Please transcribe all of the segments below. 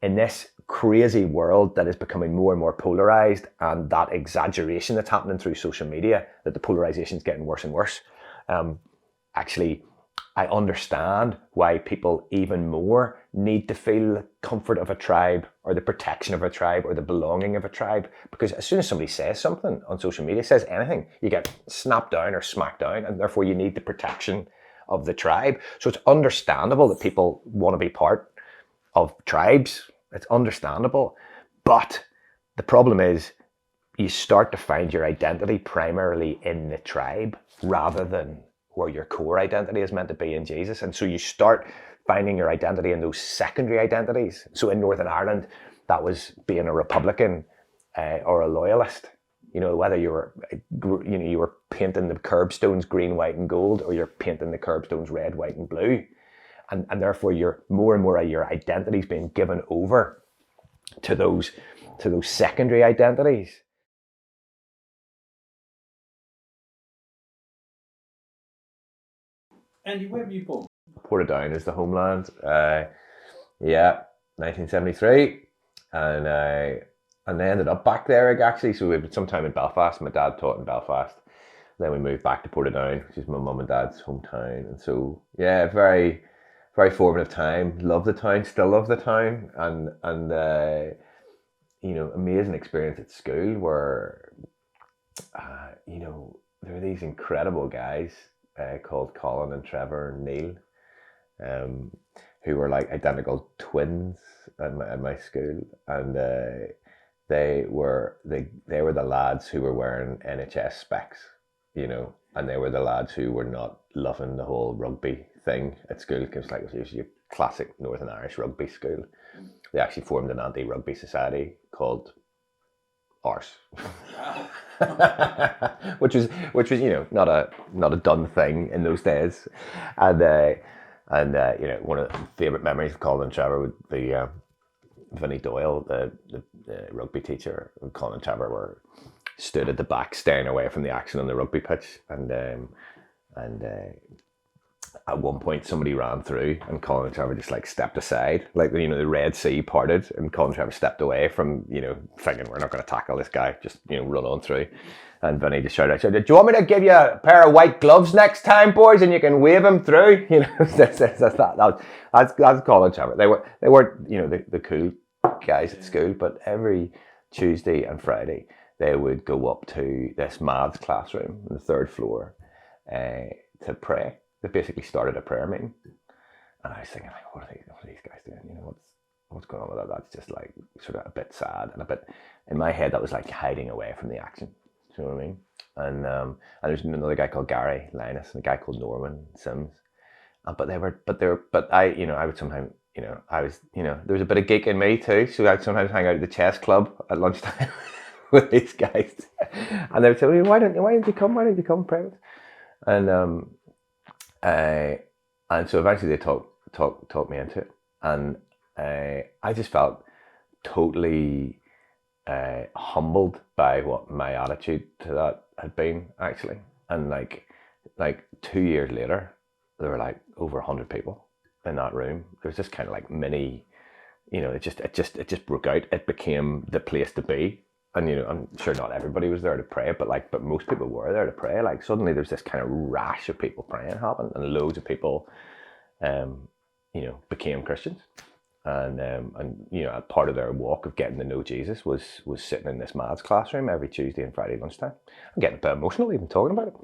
in this crazy world that is becoming more and more polarized, and that exaggeration that's happening through social media, that the polarization is getting worse and worse, actually, I understand why people even more need to feel the comfort of a tribe, or the protection of a tribe, or the belonging of a tribe. Because as soon as somebody says something on social media, says anything, you get snapped down or smacked down, and therefore you need the protection of the tribe. So it's understandable that people want to be part of tribes. It's understandable. But the problem is, you start to find your identity primarily in the tribe rather than where your core identity is meant to be in Jesus. And so you start finding your identity in those secondary identities. So in Northern Ireland, that was being a Republican or a loyalist. You know, whether you were painting the curbstones green, white, and gold, or you're painting the curbstones red, white, and blue. And therefore you're more and more of your identities being given over to those secondary identities. Andy, where were you born? Portadown is the homeland. 1973, and I ended up back there actually. So we had some time in Belfast. My dad taught in Belfast. Then we moved back to Portadown, which is my mum and dad's hometown. And so very, very formative time. Love the town. Still love the town. And amazing experience at school where there were these incredible guys called Colin and Trevor and Neil, who were like identical twins at my school, and they were the lads who were wearing NHS specs, and they were the lads who were not loving the whole rugby thing at school, because it was your classic Northern Irish rugby school. They actually formed an anti-rugby society called Arse. which was not a done thing in those days, and one of the favourite memories of Colin and Trevor would be Vinnie Doyle, the rugby teacher. Colin and Trevor were stood at the back, staying away from the action on the rugby pitch, and at one point somebody ran through, and Colin and Trevor just stepped aside, the Red Sea parted, and Colin and Trevor stepped away from, thinking we're not going to tackle this guy, just run on through. And Vinny just shouted, "Do you want me to give you a pair of white gloves next time, boys, and you can wave him through?" That's Colin and Trevor. They weren't the cool guys at school, but every Tuesday and Friday they would go up to this maths classroom on the third floor to pray. They basically started a prayer meeting, and I was thinking, what are these guys doing? What's going on with that? That's just sort of a bit sad, and a bit in my head that was hiding away from the action. Do you know what I mean? And there's another guy called Gary Linus and a guy called Norman Sims, I would sometimes there was a bit of geek in me too, so I'd sometimes hang out at the chess club at lunchtime with these guys, and they would say, "Well, why don't you come, private?" And so eventually they talked me into it, and I just felt totally humbled by what my attitude to that had been, actually. And like 2 years later, there were over 100 people in that room. There was this kind of mini, it just broke out. It became the place to be. And I'm sure not everybody was there to pray, but most people were there to pray. Suddenly there's this kind of rash of people praying happened, and loads of people became Christians. And part of their walk of getting to know Jesus was sitting in this maths classroom every Tuesday and Friday lunchtime. I'm getting a bit emotional even talking about it.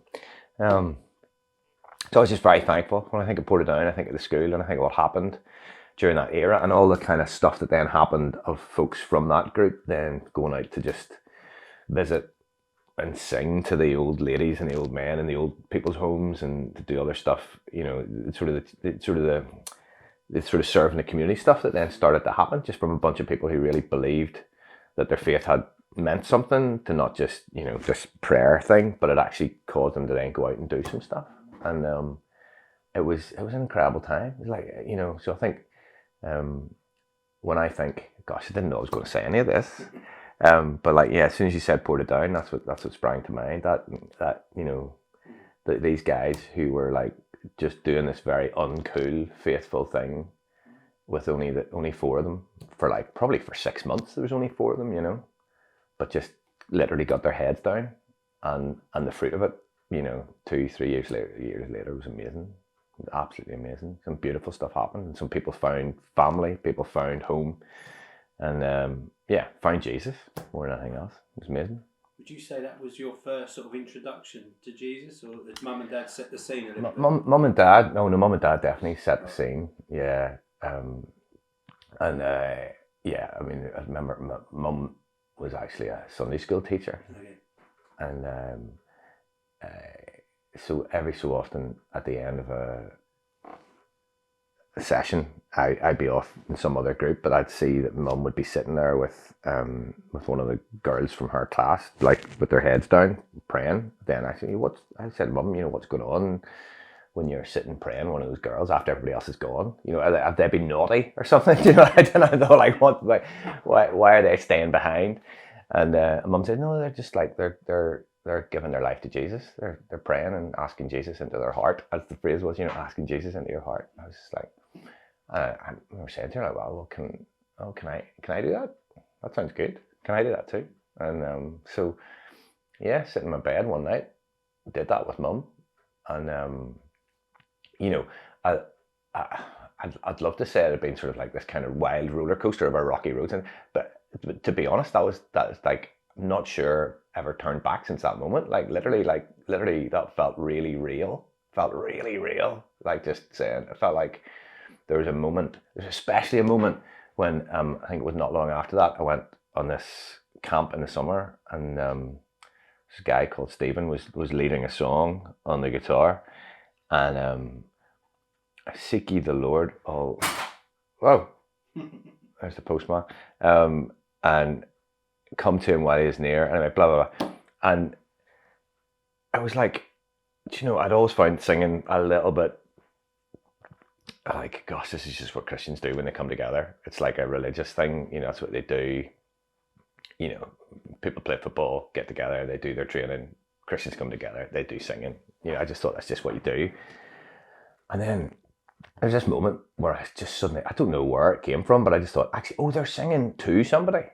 So I was just very thankful. When I think of Portadown, I think of the school, and I think of what happened during that era, and all the kind of stuff that then happened of folks from that group then going out to just visit and sing to the old ladies and the old men in the old people's homes, and to do other stuff. Sort of serving the community stuff that then started to happen, just from a bunch of people who really believed that their faith had meant something, to not just this prayer thing, but it actually caused them to then go out and do some stuff. And it was an incredible time. It was so I think when I think, gosh, I didn't know I was going to say any of this, but as soon as you said Portadown, that's what sprang to mind. That these guys who were just doing this very uncool, faithful thing, with only 4 of them for like probably for 6 months. There was only 4 of them, you know, but just literally got their heads down, and the fruit of it, you know, 2-3 years later was amazing. Absolutely amazing. Some beautiful stuff happened, and some people found family, people found home, and found Jesus more than anything else. It was amazing. Would you say that was your first sort of introduction to Jesus, or did Mum and Dad set the scene a little bit? Mum and Dad, no, Mum and Dad definitely set the scene. Yeah, I mean, I remember Mum was actually a Sunday school teacher, okay. And so every so often at the end of a session, I'd be off in some other group, but I'd see that Mum would be sitting there with one of the girls from her class, like with their heads down, praying. Then I said, Mum, you know, what's going on when you're sitting praying, one of those girls, after everybody else is gone? You know, have they been naughty or something? You know, I don't know, like what, why are they staying behind? And Mum said, no, they're just like they're giving their life to Jesus. They're praying and asking Jesus into their heart, as the phrase was, you know, asking Jesus into your heart. I was just like, I remember saying to her, like, well, can I do that? That sounds good. Can I do that too? And so, yeah, sitting in my bed one night, did that with Mum, and you know, I'd love to say it had been sort of like this kind of wild roller coaster of a rocky road, but to be honest, that was like, I'm not sure ever turned back since that moment. Like literally, that felt really real. Like just saying, it felt like there was a moment. There's especially a moment when I think it was not long after that, I went on this camp in the summer, and this guy called Stephen was leading a song on the guitar, and seek ye the Lord. Oh, whoa! There's the postman. And come to him while he is near. Anyway, blah blah blah. And I was like, do you know, I'd always found singing a little bit like, gosh, this is just what Christians do when they come together. It's like a religious thing, you know, that's what they do. You know, people play football, get together, they do their training. Christians come together, they do singing. You know, I just thought that's just what you do. And then there's this moment where I just suddenly, I don't know where it came from, but I just thought, actually, oh, they're singing to somebody.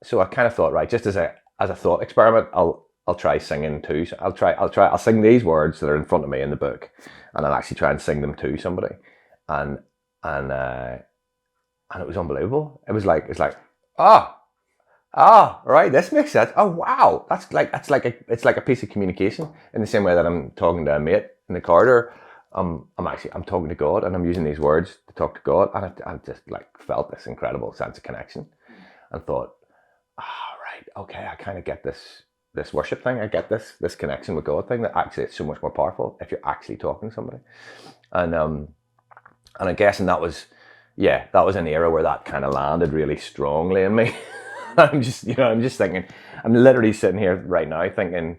So I kind of thought, right, just as a thought experiment, I'll try singing too. So I'll sing these words that are in front of me in the book, and I'll actually try and sing them to somebody. And it was unbelievable. It's like, right, this makes sense. Oh wow, it's like a piece of communication, in the same way that I'm talking to a mate in the corridor. I'm talking to God, and I'm using these words to talk to God, and I just like felt this incredible sense of connection, and thought, right, okay, I kind of get this worship thing. I get this connection with God thing, that actually it's so much more powerful if you're actually talking to somebody. And I guess, and that was an era where that kind of landed really strongly in me. I'm just thinking, I'm literally sitting here right now thinking,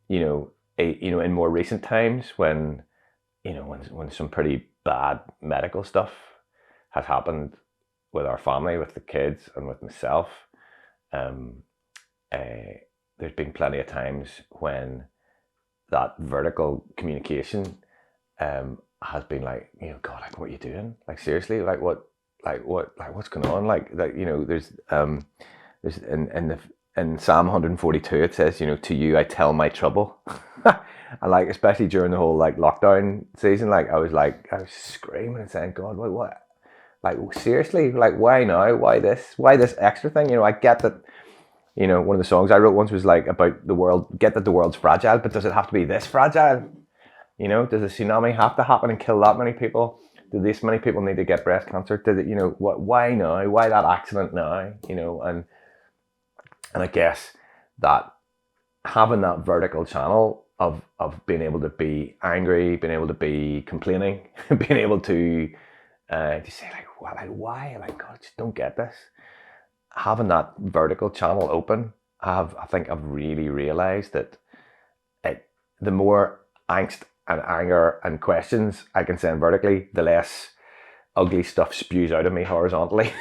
in more recent times when some pretty bad medical stuff has happened with our family, with the kids, and with myself. There's been plenty of times when that vertical communication has been like, God, like, what are you doing? Like, seriously, what's going on? There's in Psalm 142 it says, to you I tell my trouble. And like, especially during the whole like lockdown season, like I was screaming and saying, God, what? Like, seriously, like, why now? Why this extra thing? I get that, one of the songs I wrote once was like about the world, get that the world's fragile, but does it have to be this fragile? Does a tsunami have to happen and kill that many people? Do this many people need to get breast cancer? Did it, why now? Why that accident now? And I guess that having that vertical channel of being able to be angry, being able to be complaining, being able to say why? Like, God, I just don't get this. Having that vertical channel open, I think I've really realised that the more angst and anger and questions I can send vertically, the less ugly stuff spews out of me horizontally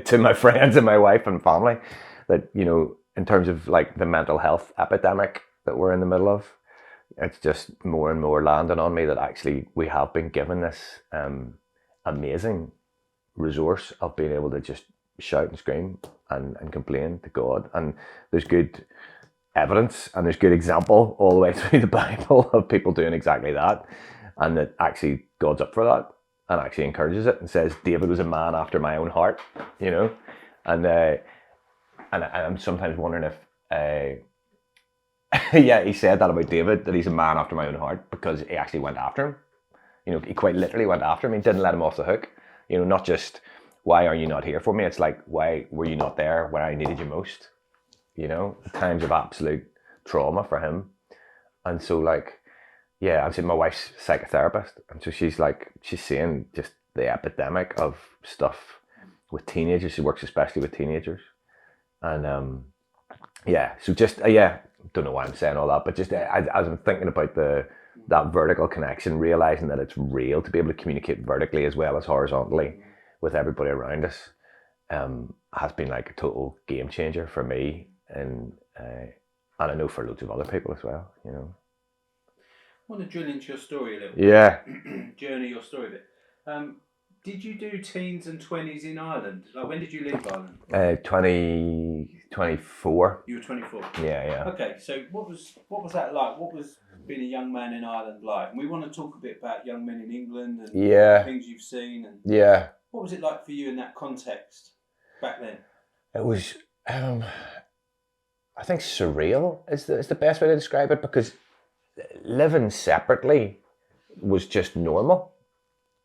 to my friends and my wife and family. That, in terms of like the mental health epidemic that we're in the middle of, it's just more and more landing on me that actually we have been given this amazing resource of being able to just shout and scream and complain to God. And there's good evidence and there's good example all the way through the Bible of people doing exactly that, and that actually God's up for that and actually encourages it and says David was a man after my own heart, you know. And I'm sometimes wondering if yeah, he said that about David, that he's a man after my own heart, because he actually went after him. You know, he quite literally went after him. He didn't let him off the hook. You know, not just, why are you not here for me? It's like, why were you not there when I needed you most? You know, times of absolute trauma for him. And so, like, yeah, I'm saying my wife's a psychotherapist. And so she's seeing just the epidemic of stuff with teenagers. She works especially with teenagers. And yeah, so just, yeah, don't know why I'm saying all that, but just as I'm thinking about that vertical connection, realizing that it's real to be able to communicate vertically as well as horizontally with everybody around us, has been like a total game changer for me, and I know for loads of other people as well, you know. I want to drill into your story a little Yeah. bit. Journey your story a bit. Did you do teens and 20s in Ireland? Like, when did you leave Ireland? 24. You were 24. Yeah. Okay, so what was that like? What was being a young man in Ireland like? And we want to talk a bit about young men in England and things you've seen. And what was it like for you in that context back then? It was, I think, surreal is the best way to describe it, because living separately was just normal,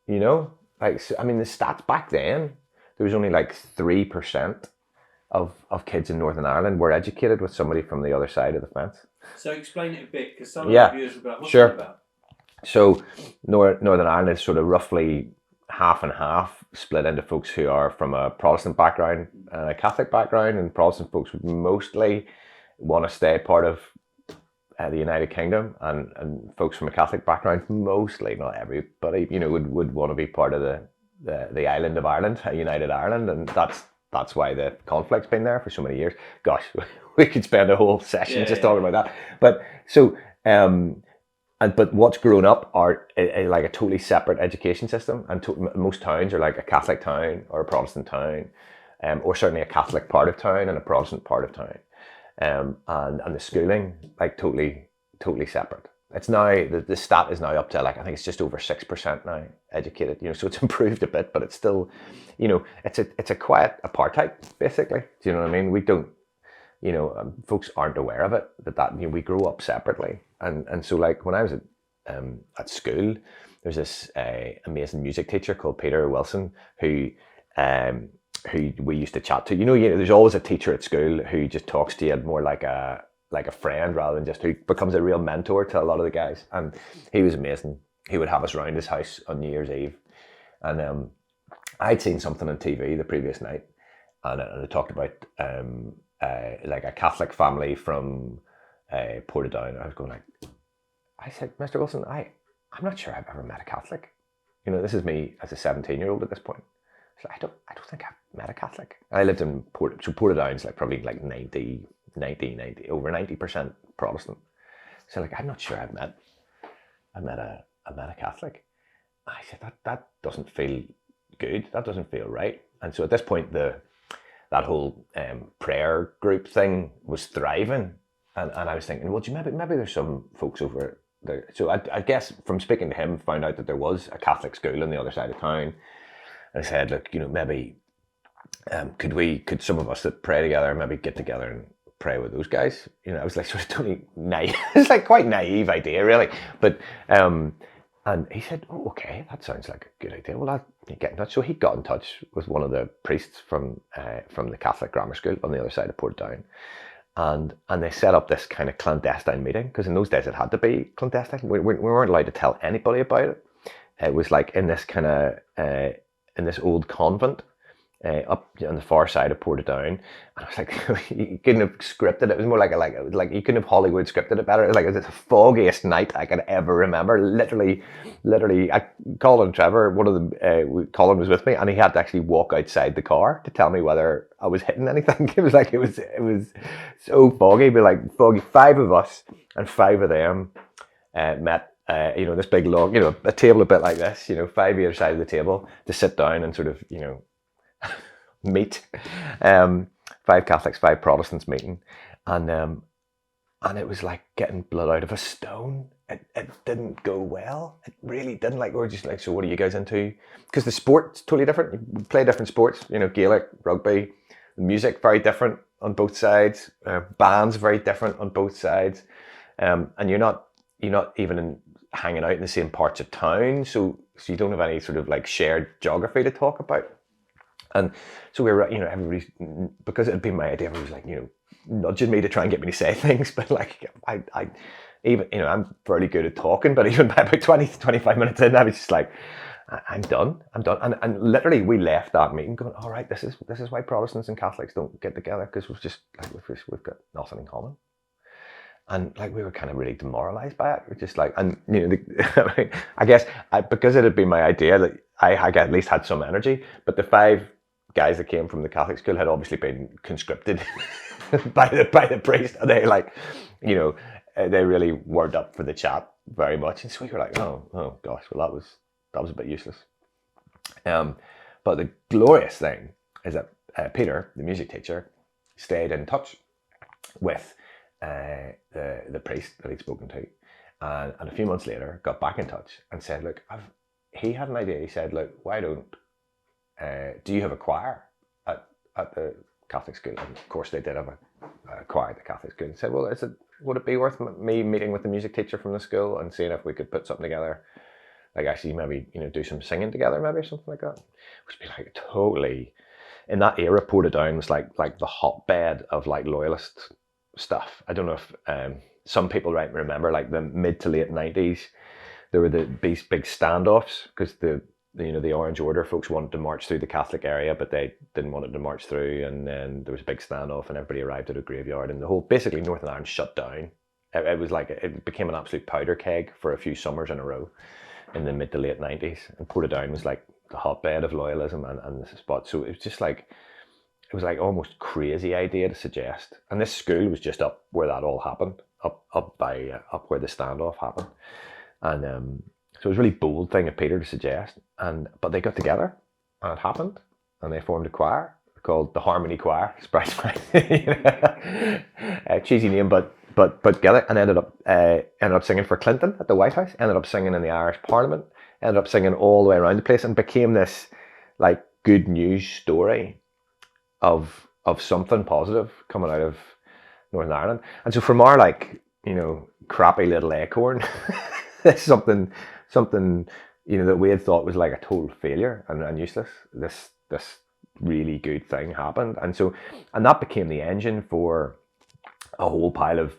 you know. Like, I mean, the stats back then, there was only like 3% of kids in Northern Ireland were educated with somebody from the other side of the fence. So explain it a bit, because some of the viewers will be like, what's it about? So Northern Ireland is sort of roughly half and half, split into folks who are from a Protestant background and a Catholic background, and Protestant folks would mostly want to stay part of the United Kingdom, and folks from a Catholic background, mostly, not everybody, you know, would want to be part of the island of Ireland, a united Ireland, and that's why the conflict's been there for so many years. Gosh, we could spend a whole session talking about that. But so, but what's grown up are like a totally separate education system, and most towns are like a Catholic town or a Protestant town, or certainly a Catholic part of town and a Protestant part of town. And the schooling, like, totally separate. It's now, the stat is now up to, like, I think it's just over 6% now educated, you know, so it's improved a bit, but it's still, you know, it's a quiet apartheid, basically. Do you know what I mean? We don't, you know, folks aren't aware of it, that, you know, we grow up separately. And so, like, when I was at school, there's this amazing music teacher called Peter Wilson, who we used to chat to. You know, there's always a teacher at school who just talks to you more like a friend, rather than just who becomes a real mentor to a lot of the guys. And he was amazing. He would have us round his house on New Year's Eve, and I'd seen something on TV the previous night, and it talked about like a Catholic family from Portadown. I was going like, I said, Mr. Wilson, I'm not sure I've ever met a Catholic. You know, this is me as a 17-year-old at this point. So I don't think I've met a Catholic. I lived in Portadown's like probably like 90, over 90% Protestant. So, like, I'm not sure I've met a Catholic. I said, that doesn't feel good. That doesn't feel right. And so at this point, that whole prayer group thing was thriving, and I was thinking, well, maybe there's some folks over there. So I guess from speaking to him, found out that there was a Catholic school on the other side of town. I said, look, you know, maybe could some of us that pray together maybe get together and pray with those guys? You know, I was like sort of totally naive. It's like quite naive idea, really. But and he said, oh, okay, that sounds like a good idea. Well, I'll get in touch. So he got in touch with one of the priests from the Catholic grammar school on the other side of Portadown, and they set up this kind of clandestine meeting, because in those days it had to be clandestine. We weren't allowed to tell anybody about it. It was like in this kind of in this old convent up on the far side of Portadown, and I was like, you couldn't have scripted it. It was more like you couldn't have Hollywood scripted it better. It was like, it was the foggiest night I could ever remember. Literally, Colin Trevor, one of them, Colin was with me, and he had to actually walk outside the car to tell me whether I was hitting anything. It was so foggy, but like foggy. 5 of us and 5 of them met this big long, a table a bit like this, 5 either side of the table to sit down and sort of, meet. 5 Catholics, 5 Protestants meeting, and it was like getting blood out of a stone. It didn't go well. It really didn't. Like, we were just like, so what are you guys into? Because the sport's totally different. You play different sports, Gaelic, rugby, the music very different on both sides. Bands very different on both sides, and you're not even hanging out in the same parts of town, so you don't have any sort of like shared geography to talk about. And so we were, everybody, because it had been my idea, everybody was like, nudging me to try and get me to say things, but like I even, I'm fairly good at talking, but even by about 20 to 25 minutes in, I was just like, I'm done. And literally we left that meeting going, all right, this is why Protestants and Catholics don't get together, because we've just like, we've got nothing in common. And like, we were kind of really demoralized by it. We're just like, and I guess because it had been my idea that I at least had some energy, but the 5 guys that came from the Catholic school had obviously been conscripted by the priest, and they like, they really weren't up for the chat very much. And so we were like, oh gosh, well that was a bit useless. But the glorious thing is that Peter, the music teacher, stayed in touch with the priest that he'd spoken to, and a few months later got back in touch and said, look, he had an idea. He said, look, why don't do you have a choir at the Catholic school? And of course they did have a choir at the Catholic school. And said, well, would it be worth me meeting with the music teacher from the school and seeing if we could put something together, like actually maybe do some singing together, maybe, or something like that? Which would be like totally, in that era, Portadown was like the hotbed of like loyalist stuff. I don't know if some people remember like the mid to late 90s, there were these big standoffs because the Orange Order folks wanted to march through the Catholic area, but they didn't want it to march through, and then there was a big standoff and everybody arrived at a graveyard, and the whole, basically Northern Ireland shut down. It was like, it became an absolute powder keg for a few summers in a row in the mid to late 90s, and Portadown was like the hotbed of loyalism and the spot. So it was just like, it was like almost crazy idea to suggest, and this school was just up where that all happened, up where the standoff happened, and so it was a really bold thing of Peter to suggest, but they got together and it happened, and they formed a choir called the Harmony Choir. Surprise, cheesy name, but together, and ended up singing for Clinton at the White House, ended up singing in the Irish Parliament, ended up singing all the way around the place, and became this like good news story of something positive coming out of Northern Ireland. And so from our like, crappy little acorn, there's something that we had thought was like a total failure and useless. This really good thing happened, and that became the engine for a whole pile of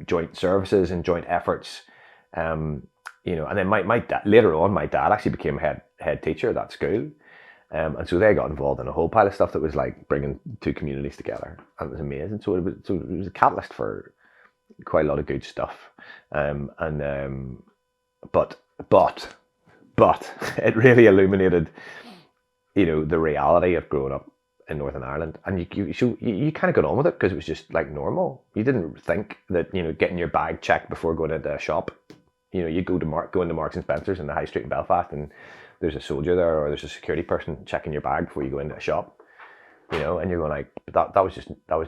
joint services and joint efforts. And then my dad, later on, my dad actually became head teacher at that school, and so they got involved in a whole pile of stuff that was like bringing 2 communities together, and it was amazing. So it was a catalyst for quite a lot of good stuff, but it really illuminated, the reality of growing up in Northern Ireland, and you kind of got on with it because it was just like normal. You didn't think that getting your bag checked before going into a shop. You go into Marks and Spencer's in the high street in Belfast, and there's a soldier there or there's a security person checking your bag before you go into a shop. And you're going like, that was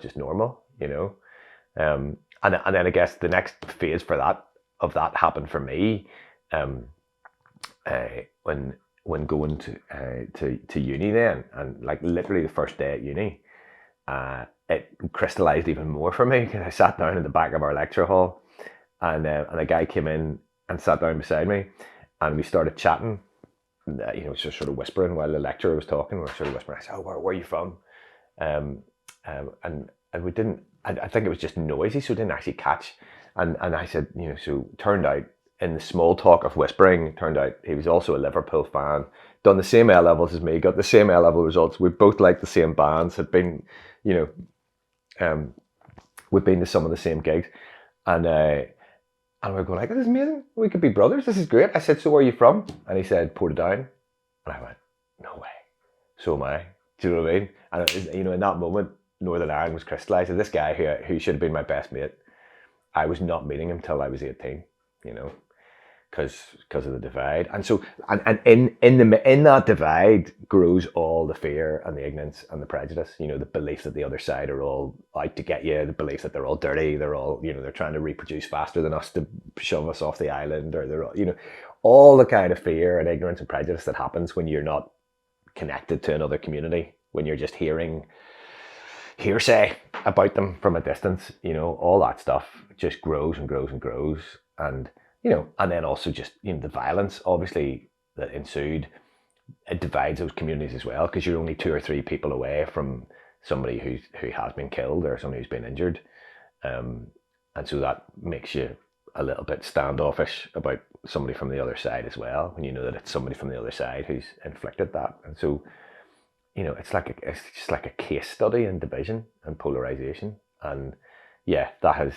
just normal. And then I guess the next phase of that happened for me. When going to uni then, and like literally the first day at uni, it crystallized even more for me because I sat down in the back of our lecture hall, and a guy came in and sat down beside me, and we started chatting, just sort of whispering while the lecturer was talking. We were sort of whispering. I said, "Oh, where are you from?" And we didn't. I think it was just noisy, so we didn't actually catch. And I said, so turned out, in the small talk of whispering, turned out he was also a Liverpool fan, done the same A levels as me, got the same A level results. We both liked the same bands, had been, we'd been to some of the same gigs, and we're going like, this is amazing. We could be brothers. This is great. I said, so where are you from? And he said, Portadown. And I went, no way. So am I. Do you know what I mean? And in that moment, Northern Ireland was crystallised. And this guy who should have been my best mate, I was not meeting him till I was 18. because of the divide. And so and in that divide grows all the fear and the ignorance and the prejudice, you know, the belief that the other side are all out to get you, the belief that they're all dirty, they're all, you know, they're trying to reproduce faster than us to shove us off the island, or they're all, you know, all the kind of fear and ignorance and prejudice that happens when you're not connected to another community, when you're just hearing hearsay about them from a distance, you know, all that stuff just grows and grows and grows. And, you know, and then also just, you know, the violence, obviously, that ensued, it divides those communities as well, because you're only 2 or 3 people away from somebody who has been killed or somebody who's been injured. And so that makes you a little bit standoffish about somebody from the other side as well, when you know that it's somebody from the other side who's inflicted that. And so, you know, it's just like a case study in division and polarization. And yeah, that has,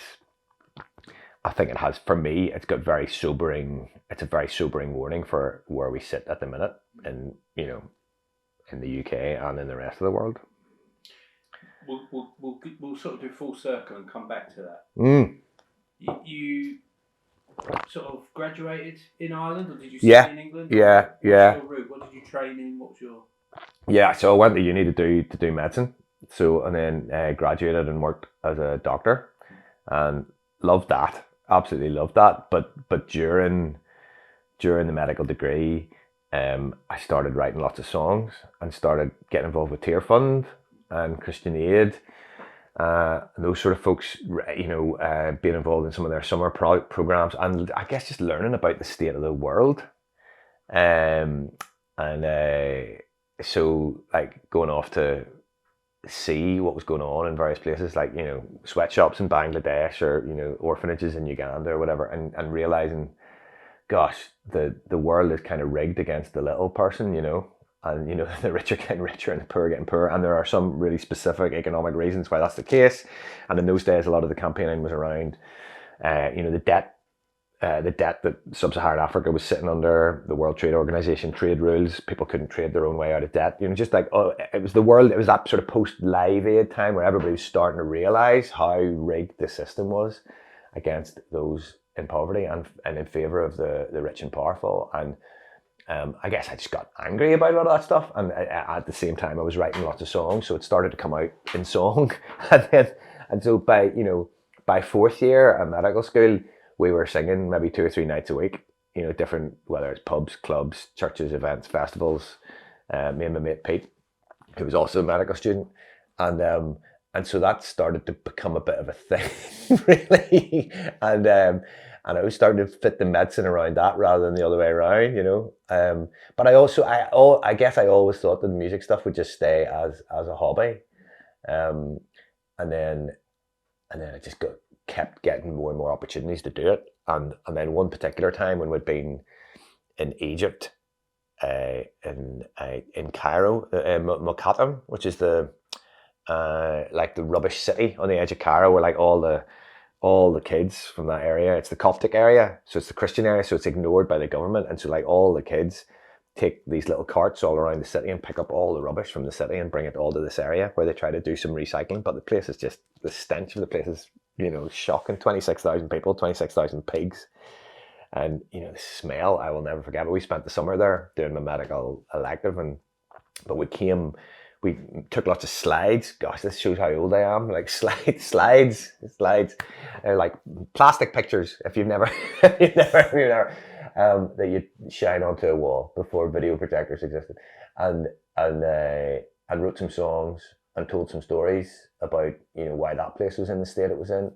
I think it has, for me, it's got very sobering, it's a very sobering warning for where we sit at the minute in, you know, in the UK and in the rest of the world. We'll sort of do full circle and come back to that. You sort of graduated in Ireland, or did you study in England? Yeah. What's your route? What did you train in? What was your... Yeah, so I went to uni to do medicine. So, and then graduated and worked as a doctor, and loved that. Absolutely loved that. But during the medical degree, I started writing lots of songs and started getting involved with Tear Fund and Christian Aid. And those sort of folks, you know, being involved in some of their summer programs, and I guess just learning about the state of the world. So like going off to see what was going on in various places, like, you know, sweatshops in Bangladesh, or, you know, orphanages in Uganda or whatever, and realizing, gosh, the world is kind of rigged against the little person, you know. And, you know, the rich are getting richer and the poor are getting poorer. And there are some really specific economic reasons why that's the case. And in those days, a lot of the campaigning was around, you know, the debt that sub-Saharan Africa was sitting under, the World Trade Organization trade rules. People couldn't trade their own way out of debt. You know, just like, oh, it was the world, it was that sort of post-Live Aid time where everybody was starting to realize how rigged the system was against those in poverty and in favor of the rich and powerful. And I guess I just got angry about a lot of that stuff, and at the same time I was writing lots of songs, so it started to come out in song. and so by fourth year at medical school, we were singing maybe 2 or 3 nights a week, you know, different, whether it's pubs, clubs, churches, events, festivals. Me and my mate Pete, who was also a medical student, and so that started to become a bit of a thing, really. And I was starting to fit the medicine around that rather than the other way around, you know. But I guess I always thought that the music stuff would just stay as a hobby, and then I just kept getting more and more opportunities to do it. And then one particular time when we'd been in Egypt, in Cairo, Mokattam, which is like the rubbish city on the edge of Cairo, where like all the kids from that area, it's the Coptic area, so it's the Christian area, so it's ignored by the government. And so like all the kids take these little carts all around the city and pick up all the rubbish from the city and bring it all to this area where they try to do some recycling. But the place is just, the stench of the place is, you know, shocking. 26,000 people, 26,000 pigs. And, you know, the smell, I will never forget. But we spent the summer there doing my medical elective, but we took lots of slides. Gosh, this shows how old I am. Like slides. They're like plastic pictures. If you've never, that you shine onto a wall before video projectors existed, and wrote some songs and told some stories about, you know, why that place was in the state it was in,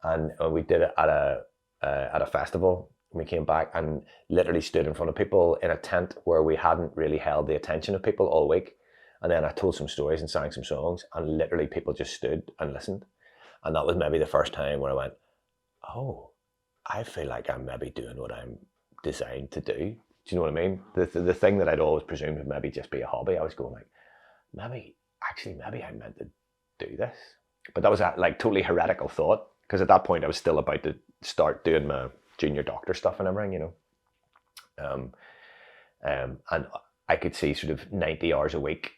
and we did it at a festival. We came back and literally stood in front of people in a tent where we hadn't really held the attention of people all week. And then I told some stories and sang some songs, and literally people just stood and listened. And that was maybe the first time where I went, oh, I feel like I'm maybe doing what I'm designed to do. Do you know what I mean? The thing that I'd always presumed would maybe just be a hobby, I was going like, maybe I meant to do this. But that was a like totally heretical thought, because at that point I was still about to start doing my junior doctor stuff and everything, you know. And I could see sort of 90 hours a week,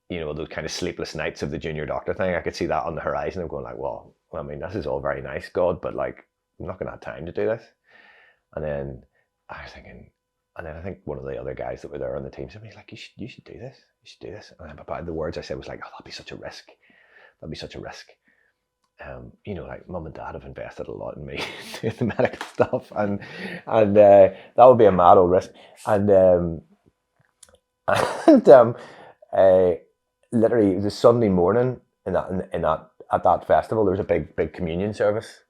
you know, those kind of sleepless nights of the junior doctor thing. I could see that on the horizon. I'm going like, well, I mean, this is all very nice, God, but like, I'm not going to have time to do this. And then I was thinking, and then I think one of the other guys that were there on the team said, he's like, you should do this. You should do this. And the words I said was like, oh, that'd be such a risk. That'd be such a risk. Like mum and dad have invested a lot in me doing the medical stuff, and that would be a mad old risk. And literally, it was a Sunday morning in that at that festival. There was a big communion service,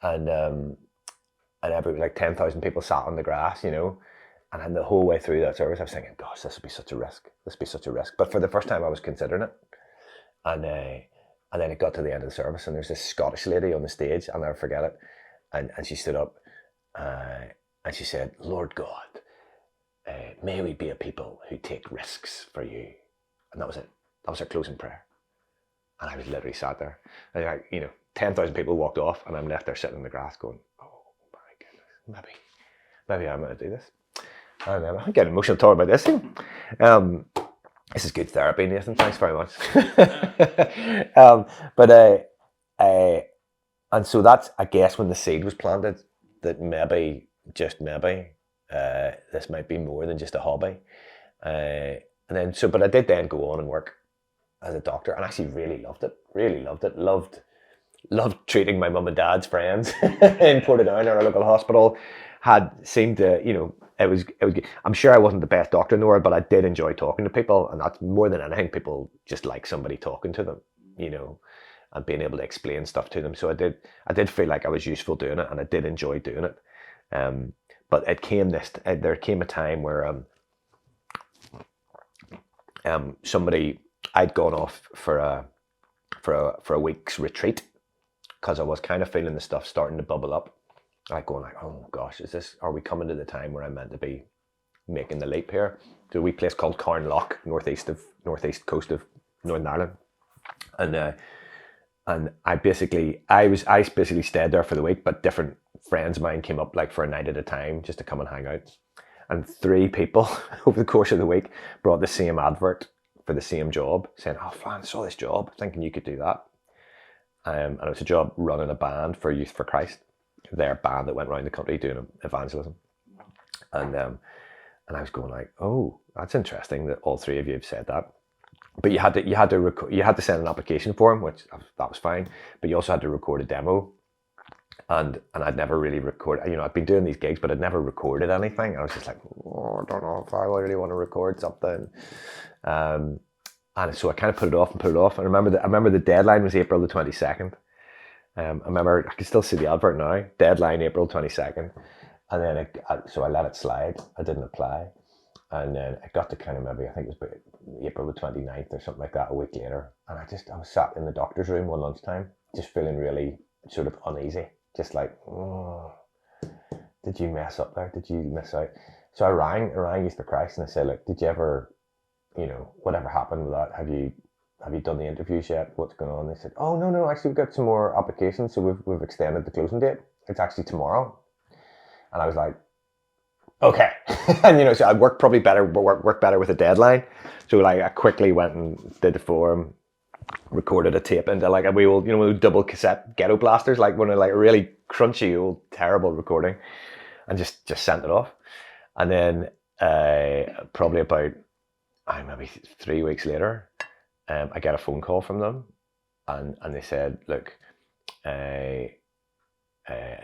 and everybody, like 10,000 people sat on the grass, And then the whole way through that service, I was thinking, gosh, this would be such a risk. This would be such a risk. But for the first time, I was considering it, and then it got to the end of the service, and there's this Scottish lady on the stage. I'll never forget it. And she stood up, and she said, Lord God, may we be a people who take risks for you. And that was it. That was her closing prayer. And I was literally sat there. And 10,000 people walked off, and I'm left there sitting in the grass going, oh my goodness, maybe I'm going to do this. And I'm getting emotional talking about this thing. This is good therapy, Nathan. Thanks very much. And so that's, I guess, when the seed was planted that maybe, just maybe, this might be more than just a hobby. But I did then go on and work as a doctor, and actually really loved it. Loved treating my mum and dad's friends in Portadown, our local hospital. Had seemed to, it was good. I'm sure I wasn't the best doctor in the world, but I did enjoy talking to people, and that's more than anything. People just like somebody talking to them, and being able to explain stuff to them. So I did feel like I was useful doing it, and I did enjoy doing it. But there came a time where somebody, I'd gone off for a week's retreat because I was kind of feeling the stuff starting to bubble up. Like going like, oh gosh, are we coming to the time where I'm meant to be making the leap here? To a wee place called Carnlough, northeast coast of Northern Ireland. And I basically stayed there for the week, but different friends of mine came up like for a night at a time just to come and hang out. And 3 people over the course of the week brought the same advert for the same job, saying, oh Flan, I saw this job, thinking you could do that. And it was a job running a band for Youth for Christ. Their band that went around the country doing evangelism, and I was going like, oh, that's interesting that all 3 of you have said that. But you had to send an application form, which that was fine. But you also had to record a demo, and I'd never really recorded. I'd been doing these gigs, but I'd never recorded anything. I was just like, oh, I don't know if I really want to record something. And so I kind of put it off. And I remember the deadline was April the 22nd. I remember, I can still see the advert now, deadline April 22nd. And then so I let it slide. I didn't apply. And then it got to kind of maybe, I think it was April the 29th or something like that, a week later. And I was sat in the doctor's room one lunchtime, just feeling really sort of uneasy. Just like, oh, did you mess up there? Did you miss out? So I rang Youth for Christ, and I said, look, did you ever, whatever happened with that? Have you done the interviews yet? What's going on? They said, oh, no, actually we've got some more applications, so we've extended the closing date. It's actually tomorrow. And I was like, okay. And so I worked better with a deadline. So like I quickly went and did the form, recorded a tape into like a wee old, double cassette ghetto blasters, like one of like a really crunchy old terrible recording, and just sent it off. And then probably about maybe 3 weeks later, I get a phone call from them, and they said, look, I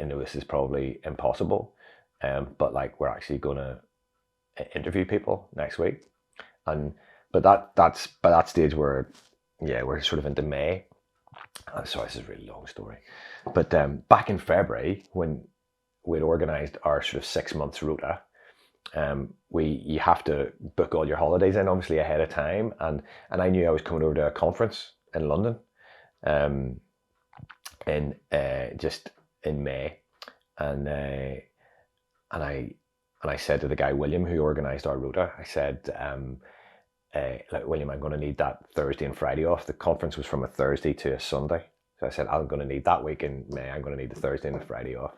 know this is probably impossible, but like we're actually going to interview people next week. But that's by that stage where we're sort of into May. Sorry, this is a really long story. But back in February, when we'd organised our sort of 6 months rota, you have to book all your holidays in obviously ahead of time, and I knew I was coming over to a conference in London, just in May, and I said to the guy William who organised our rota, I said, like, William, I'm going to need that Thursday and Friday off. The conference was from a Thursday to a Sunday, so I said I'm going to need that week in May. I'm going to need the Thursday and the Friday off,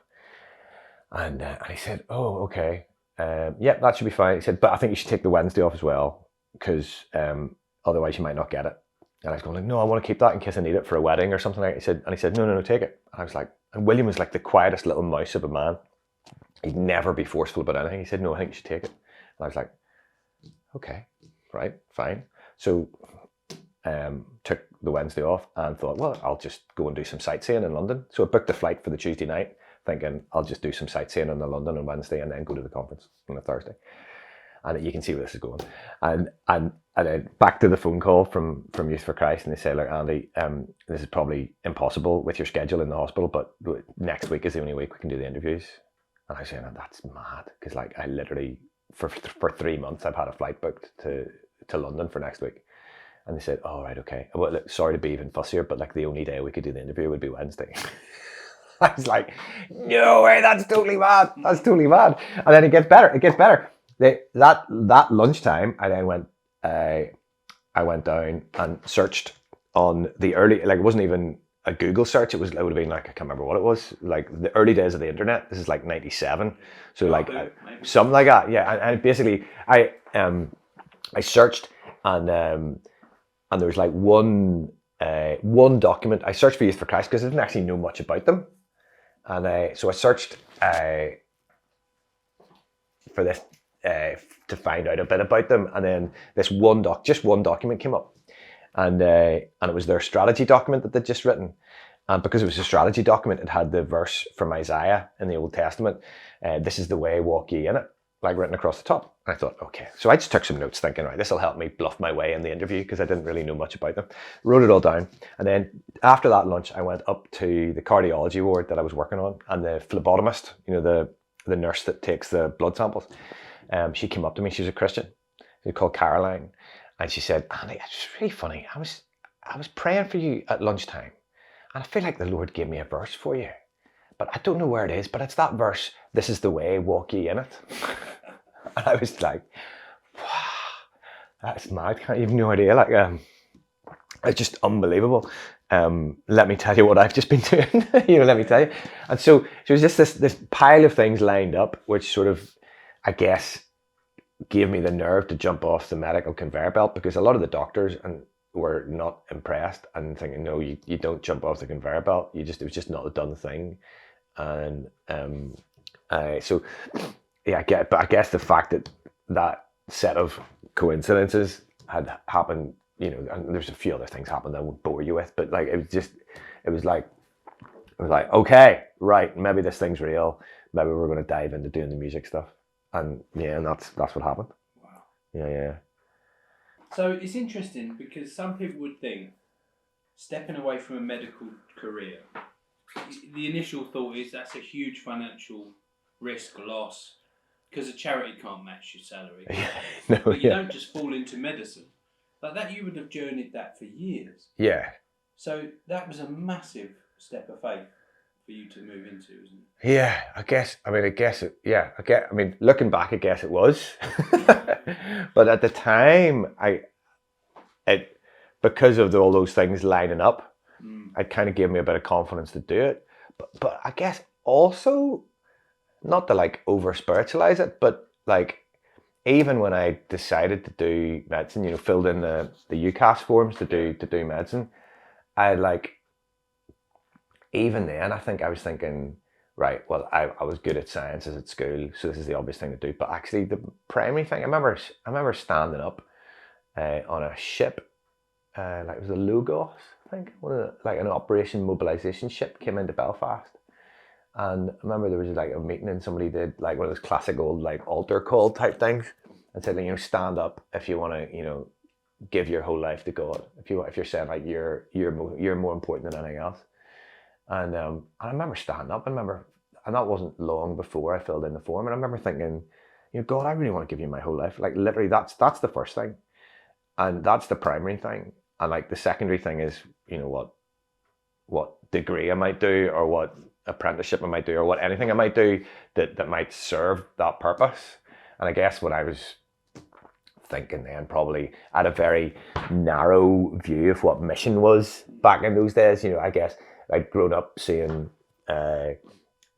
and he said, oh, okay. Yep, that should be fine. He said, but I think you should take the Wednesday off as well, because otherwise you might not get it. And I was going like, no, I want to keep that in case I need it for a wedding or something. He said, no, take it. And I was like, and William was like the quietest little mouse of a man. he'd never be forceful about anything. He said, no, I think you should take it. And I was like, okay, right, fine. So took the Wednesday off and thought, well, I'll just go and do some sightseeing in London. So I booked the flight for the Tuesday night, thinking I'll just do some sightseeing in London on Wednesday and then go to the conference on the Thursday. And you can see where this is going. And then back to the phone call from Youth for Christ, and they say, look, Andy, this is probably impossible with your schedule in the hospital, but next week is the only week we can do the interviews. And I was saying, that's mad, because like I literally for 3 months I've had a flight booked to London for next week. And they said, oh, right, okay. Well, look, sorry to be even fussier, but like the only day we could do the interview would be Wednesday. I was like, no way, that's totally mad. That's totally mad. And then it gets better. That lunchtime, I then went down and searched on the early, like it wasn't even a Google search. It would have been like, I can't remember what it was, like the early days of the internet. This is like 97. So like something like that. Yeah. And basically I searched and there was like one document. I searched for Youth for Christ because I didn't actually know much about them. And so I searched for this to find out a bit about them. And then this just one document came up. And it was their strategy document that they'd just written. And because it was a strategy document, it had the verse from Isaiah in the Old Testament. This is the way, walk ye in it, like written across the top. And I thought, okay. So I just took some notes thinking, right, this will help me bluff my way in the interview because I didn't really know much about them. Wrote it all down. And then after that lunch, I went up to the cardiology ward that I was working on. And the phlebotomist, the nurse that takes the blood samples, she came up to me. She was a Christian. She was called Caroline. And she said, Andy, it's really funny. I was praying for you at lunchtime. And I feel like the Lord gave me a verse for you. But I don't know where it is, but it's that verse, this is the way, walk ye in it. And I was like, wow, that's mad. You have no idea. Like, it's just unbelievable. Let me tell you what I've just been doing. Let me tell you. And so it was just this pile of things lined up, which sort of, I guess, gave me the nerve to jump off the medical conveyor belt, because a lot of the doctors were not impressed and thinking, no, you don't jump off the conveyor belt. It was just not a done thing. And so yeah, I guess the fact that set of coincidences had happened, and there's a few other things happened that I won't bore you with, but like it was like okay, right, maybe this thing's real. Maybe we're going to dive into doing the music stuff. And yeah, and that's what happened. Wow. Yeah. So it's interesting because some people would think stepping away from a medical career, the initial thought is that's a huge financial risk, loss, because a charity can't match your salary. No, but you don't just fall into medicine. Like that, you would have journeyed that for years. Yeah. So that was a massive step of faith for you to move into, isn't it? Yeah, looking back, I guess it was. But at the time, because of all those things lining up, it kind of gave me a bit of confidence to do it. But I guess also, not to like over spiritualize it, but like even when I decided to do medicine, filled in the UCAS forms to do medicine, even then, I think I was thinking, right, well, I was good at sciences at school, so this is the obvious thing to do. But actually, the primary thing, I remember standing up on a ship, like it was a Logos, I think, like an Operation Mobilisation ship came into Belfast. And I remember there was like a meeting and somebody did like one of those classic old like altar call type things and said, stand up if you want to, give your whole life to God. If you're saying like you're more important than anything else. And I remember standing up. And that wasn't long before I filled in the form. And I remember thinking, God, I really want to give you my whole life. Like literally, that's the first thing, and that's the primary thing. And like the secondary thing is, what degree I might do, or what apprenticeship I might do, or what anything I might do that might serve that purpose. And I guess what I was thinking then, probably at a very narrow view of what mission was back in those days. I guess I'd grown up seeing,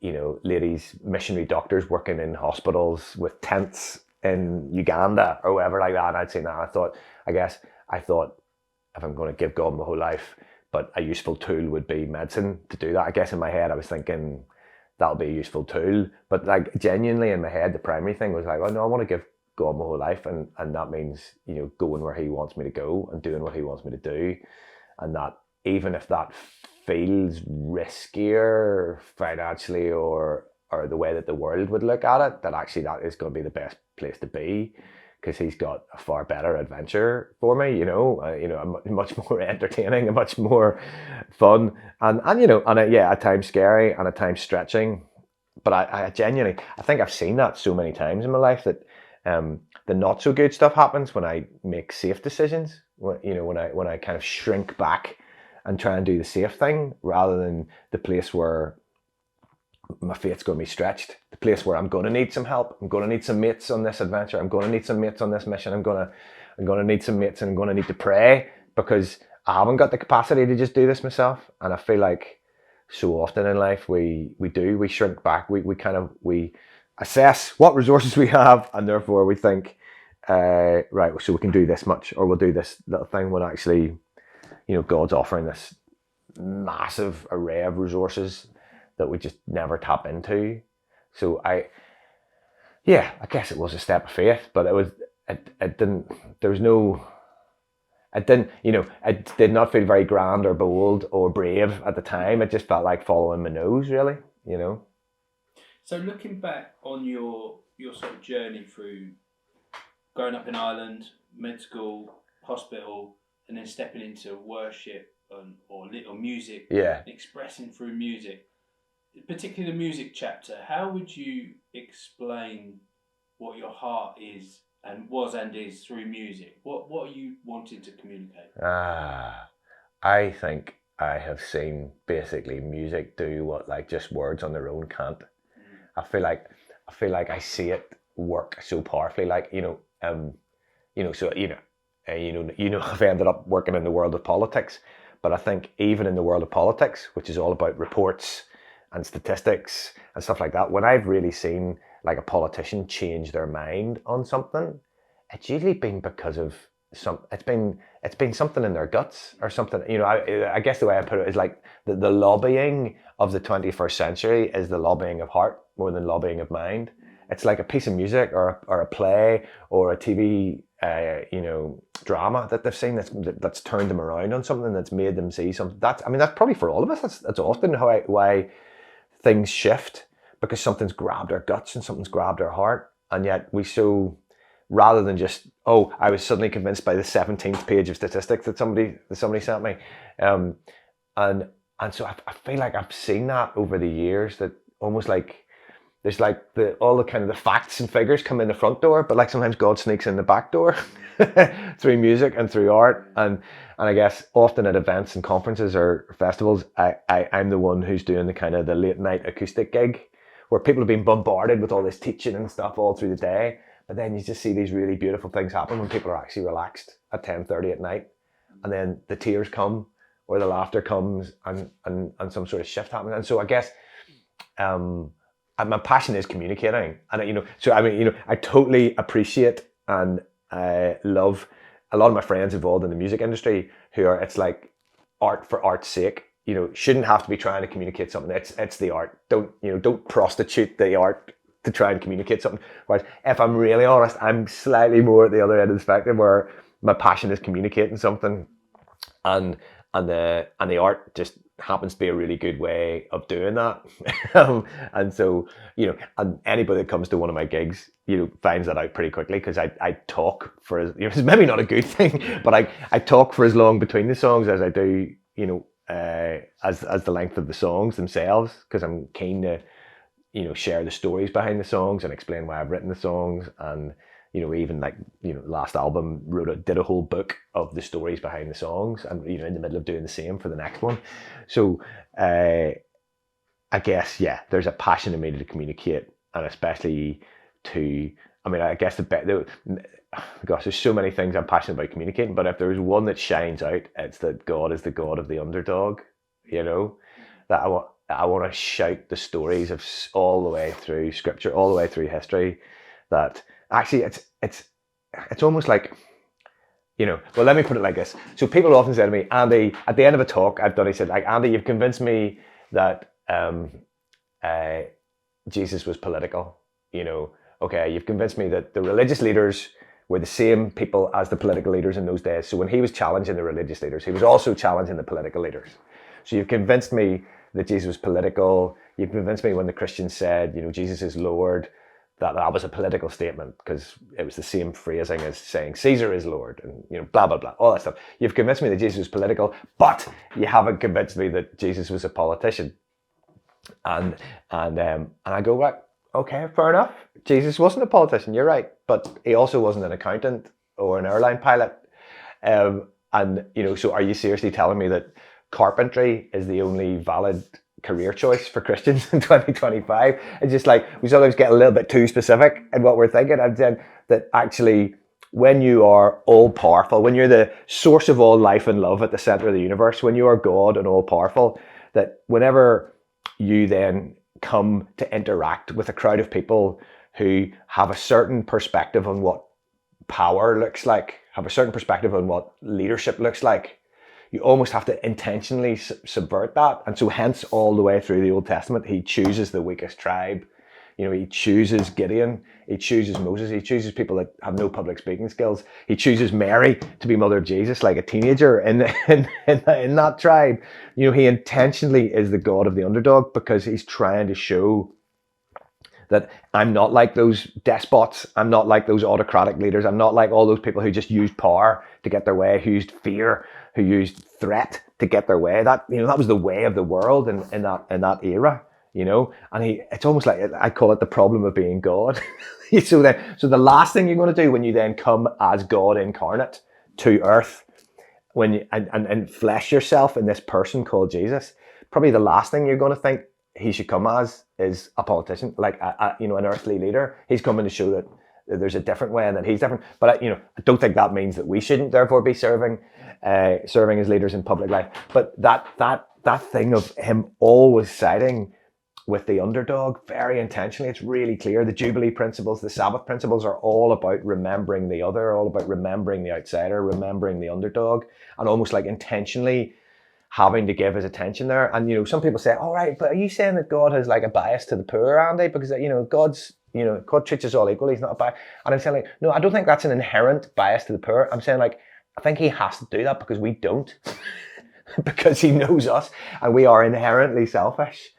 ladies, missionary doctors working in hospitals with tents in Uganda or wherever like that. And I'd seen that. I thought if I'm going to give God my whole life, but a useful tool would be medicine to do that. I guess in my head I was thinking that'll be a useful tool. But like genuinely in my head, the primary thing was like, oh no, I want to give God my whole life, and that means, you know, going where he wants me to go and doing what he wants me to do. And that even if that feels riskier financially or the way that the world would look at it, that actually that is going to be the best place to be, because he's got a far better adventure for me, you know, a much more entertaining, a much more fun, and you know, and yeah, at times scary and at times stretching. But I genuinely, I think I've seen that so many times in my life that the not so good stuff happens when I make safe decisions. When I kind of shrink back and try and do the safe thing rather than the place where my faith's going to be stretched, the place where I'm going to need some help. I'm going to need some mates on this adventure. I'm going to need some mates on this mission. I'm going to need some mates, and I'm going to need to pray, because I haven't got the capacity to just do this myself. And I feel like so often in life we shrink back. We assess what resources we have, and therefore we think, right, so we can do this much, or we'll do this little thing, when actually, you know, God's offering this massive array of resources that we just never tap into. So I guess it was a step of faith, but it did not feel very grand or bold or brave at the time. It just felt like following my nose, really, you know. So looking back on your sort of journey through growing up in Ireland, med school, hospital, and then stepping into worship or music, expressing through music, particularly the music chapter, how would you explain what your heart is and was and is through music? What are you wanting to communicate? I think I have seen basically music do what like just words on their own can't. I feel like I see it work so powerfully. Like, I've ended up working in the world of politics, but I think even in the world of politics, which is all about reports and statistics and stuff like that, when I've really seen like a politician change their mind on something, it's usually been because of it's been something in their guts or something. You know, I guess the way I put it is like the lobbying of the 21st century is the lobbying of heart more than lobbying of mind. It's like a piece of music or a play or a TV drama that they've seen that's turned them around on something, that's made them see something. That's probably for all of us. That's often why things shift, because something's grabbed our guts and something's grabbed our heart, and yet rather than just, I was suddenly convinced by the 17th page of statistics that somebody sent me, and so I feel like I've seen that over the years, that almost like there's like all the kind of the facts and figures come in the front door, but like sometimes God sneaks in the back door through music and through art, and I guess often at events and conferences or festivals, I'm the one who's doing the kind of the late night acoustic gig, where people have been bombarded with all this teaching and stuff all through the day. But then you just see these really beautiful things happen when people are actually relaxed at 10:30 at night, and then the tears come or the laughter comes, and some sort of shift happens. And so I guess my passion is communicating, and I totally appreciate and love a lot of my friends involved in the music industry it's like art for art's sake. You know, shouldn't have to be trying to communicate something. It's the art. Don't prostitute the art to try and communicate something. Whereas if I'm really honest, I'm slightly more at the other end of the spectrum, where my passion is communicating something, and the art just happens to be a really good way of doing that. And so, and anybody that comes to one of my gigs, finds that out pretty quickly, because I talk for it's maybe not a good thing, but I talk for as long between the songs as I do, as the length of the songs themselves, because I'm keen to share the stories behind the songs and explain why I've written the songs. And even last album did a whole book of the stories behind the songs, and in the middle of doing the same for the next one. So I guess there's a passion in me to communicate, and especially I guess there's so many things I'm passionate about communicating, but if there's one that shines out, it's that God is the God of the underdog. That I want to shout the stories of all the way through Scripture, all the way through history. That actually, it's almost like, well, let me put it like this. So people often say to me, Andy, at the end of a talk I've done, he said, like, Andy, you've convinced me that Jesus was political. Okay, you've convinced me that the religious leaders were the same people as the political leaders in those days. So when he was challenging the religious leaders, he was also challenging the political leaders. So you've convinced me that Jesus was political. You've convinced me when the Christians said, Jesus is Lord, that was a political statement because it was the same phrasing as saying Caesar is Lord and, blah, blah, blah, all that stuff. You've convinced me that Jesus was political, but you haven't convinced me that Jesus was a politician. And I go, right, okay, fair enough. Jesus wasn't a politician, you're right, but he also wasn't an accountant or an airline pilot. So are you seriously telling me that carpentry is the only valid career choice for Christians in 2025? It's just like we sometimes get a little bit too specific in what we're thinking. I'm saying that actually, when you are all powerful, when you're the source of all life and love at the center of the universe, when you are God and all powerful, that whenever you then come to interact with a crowd of people who have a certain perspective on what power looks like, have a certain perspective on what leadership looks like, you almost have to intentionally subvert that. And so hence all the way through the Old Testament, he chooses the weakest tribe. He chooses Gideon, he chooses Moses, he chooses people that have no public speaking skills. He chooses Mary to be mother of Jesus, like a teenager in that tribe. He intentionally is the God of the underdog because he's trying to show that I'm not like those despots. I'm not like those autocratic leaders. I'm not like all those people who just used power to get their way, who used fear, who used threat to get their way. That was the way of the world in that era. And it's almost like, I call it the problem of being God. So the last thing you're going to do when you then come as God incarnate to earth, when you and flesh yourself in this person called Jesus, probably the last thing you're going to think he should come as is a politician, like an earthly leader. He's coming to show that there's a different way and that he's different. But I don't think that means that we shouldn't therefore be serving as leaders in public life. But that thing of him always siding with the underdog very intentionally, it's really clear. The Jubilee principles, the Sabbath principles are all about remembering the other, all about remembering the outsider, remembering the underdog, and almost like intentionally having to give his attention there. And some people say, all right, but are you saying that God has like a bias to the poor, Andy? Because God treats us all equally. He's not a bias. And I'm saying, like, no, I don't think that's an inherent bias to the poor. I'm saying, like, I think he has to do that because we don't. Because he knows us and we are inherently selfish.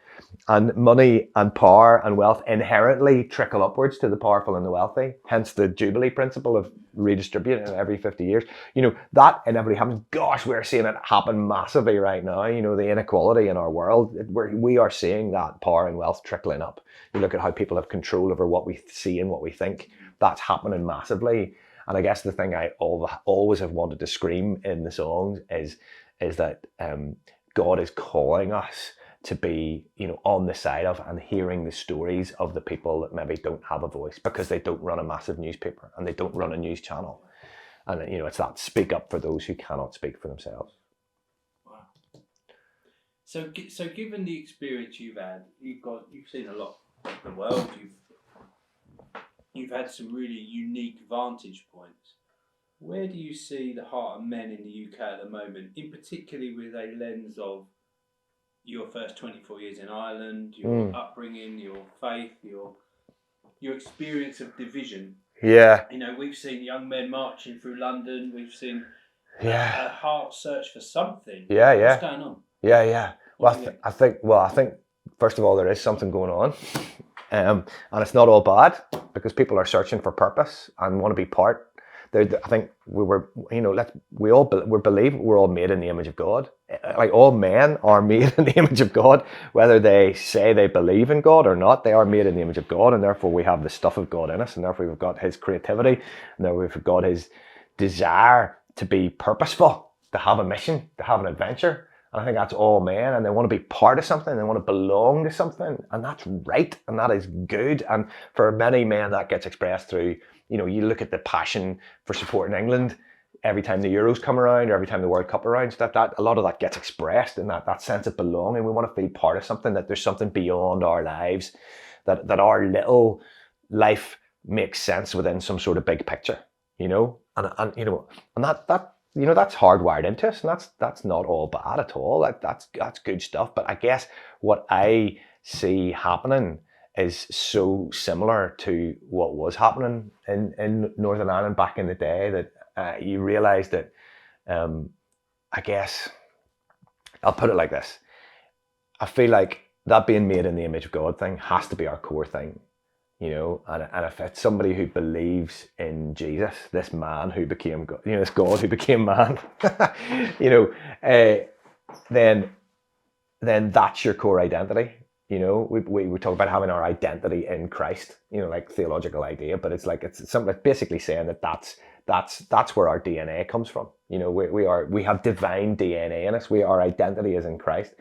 And money and power and wealth inherently trickle upwards to the powerful and the wealthy. Hence the Jubilee principle of redistributing every 50 years. That inevitably happens. Gosh, we're seeing it happen massively right now. The inequality in our world, we are seeing that power and wealth trickling up. You look at how people have control over what we see and what we think. That's happening massively. And I guess the thing I always have wanted to scream in the songs is that God is calling us to be, on the side of and hearing the stories of the people that maybe don't have a voice because they don't run a massive newspaper and they don't run a news channel. And, it's that speak up for those who cannot speak for themselves. Wow. So given the experience you've had, you've seen a lot of the world, you've had some really unique vantage points. Where do you see the heart of men in the UK at the moment, in particularly with a lens of your first 24 years in Ireland, your upbringing, your faith, your experience of division? Yeah. We've seen young men marching through London. We've seen a heart search for something. Yeah, What's going on? Yeah. Well, I think first of all there is something going on, and it's not all bad because people are searching for purpose and want to be part. I think we're all made in the image of God. Like all men are made in the image of God, whether they say they believe in God or not. They are made in the image of God, and therefore we have the stuff of God in us, and therefore we've got His creativity, and therefore we've got His desire to be purposeful, to have a mission, to have an adventure. And I think that's all men, and they want to be part of something, they want to belong to something, and that's right, and that is good. And for many men, that gets expressed through, you look at the passion for supporting England every time the Euros come around, or every time the World Cup arrives, that a lot of that gets expressed in that sense of belonging. We want to feel part of something, that there's something beyond our lives, that our little life makes sense within some sort of big picture, and that that's hardwired into us, and that's not all bad at all. That's good stuff. But I guess what I see happening is so similar to what was happening in Northern Ireland back in the day that you realise that I guess I'll put it like this. I feel like that being made in the image of God thing has to be our core thing, and if it's somebody who believes in Jesus, this man who became God, this God who became man, then that's your core identity. We talk about having our identity in Christ, like theological idea, but it's something that's basically saying that's where our DNA comes from. We have divine DNA in us. Our identity is in Christ.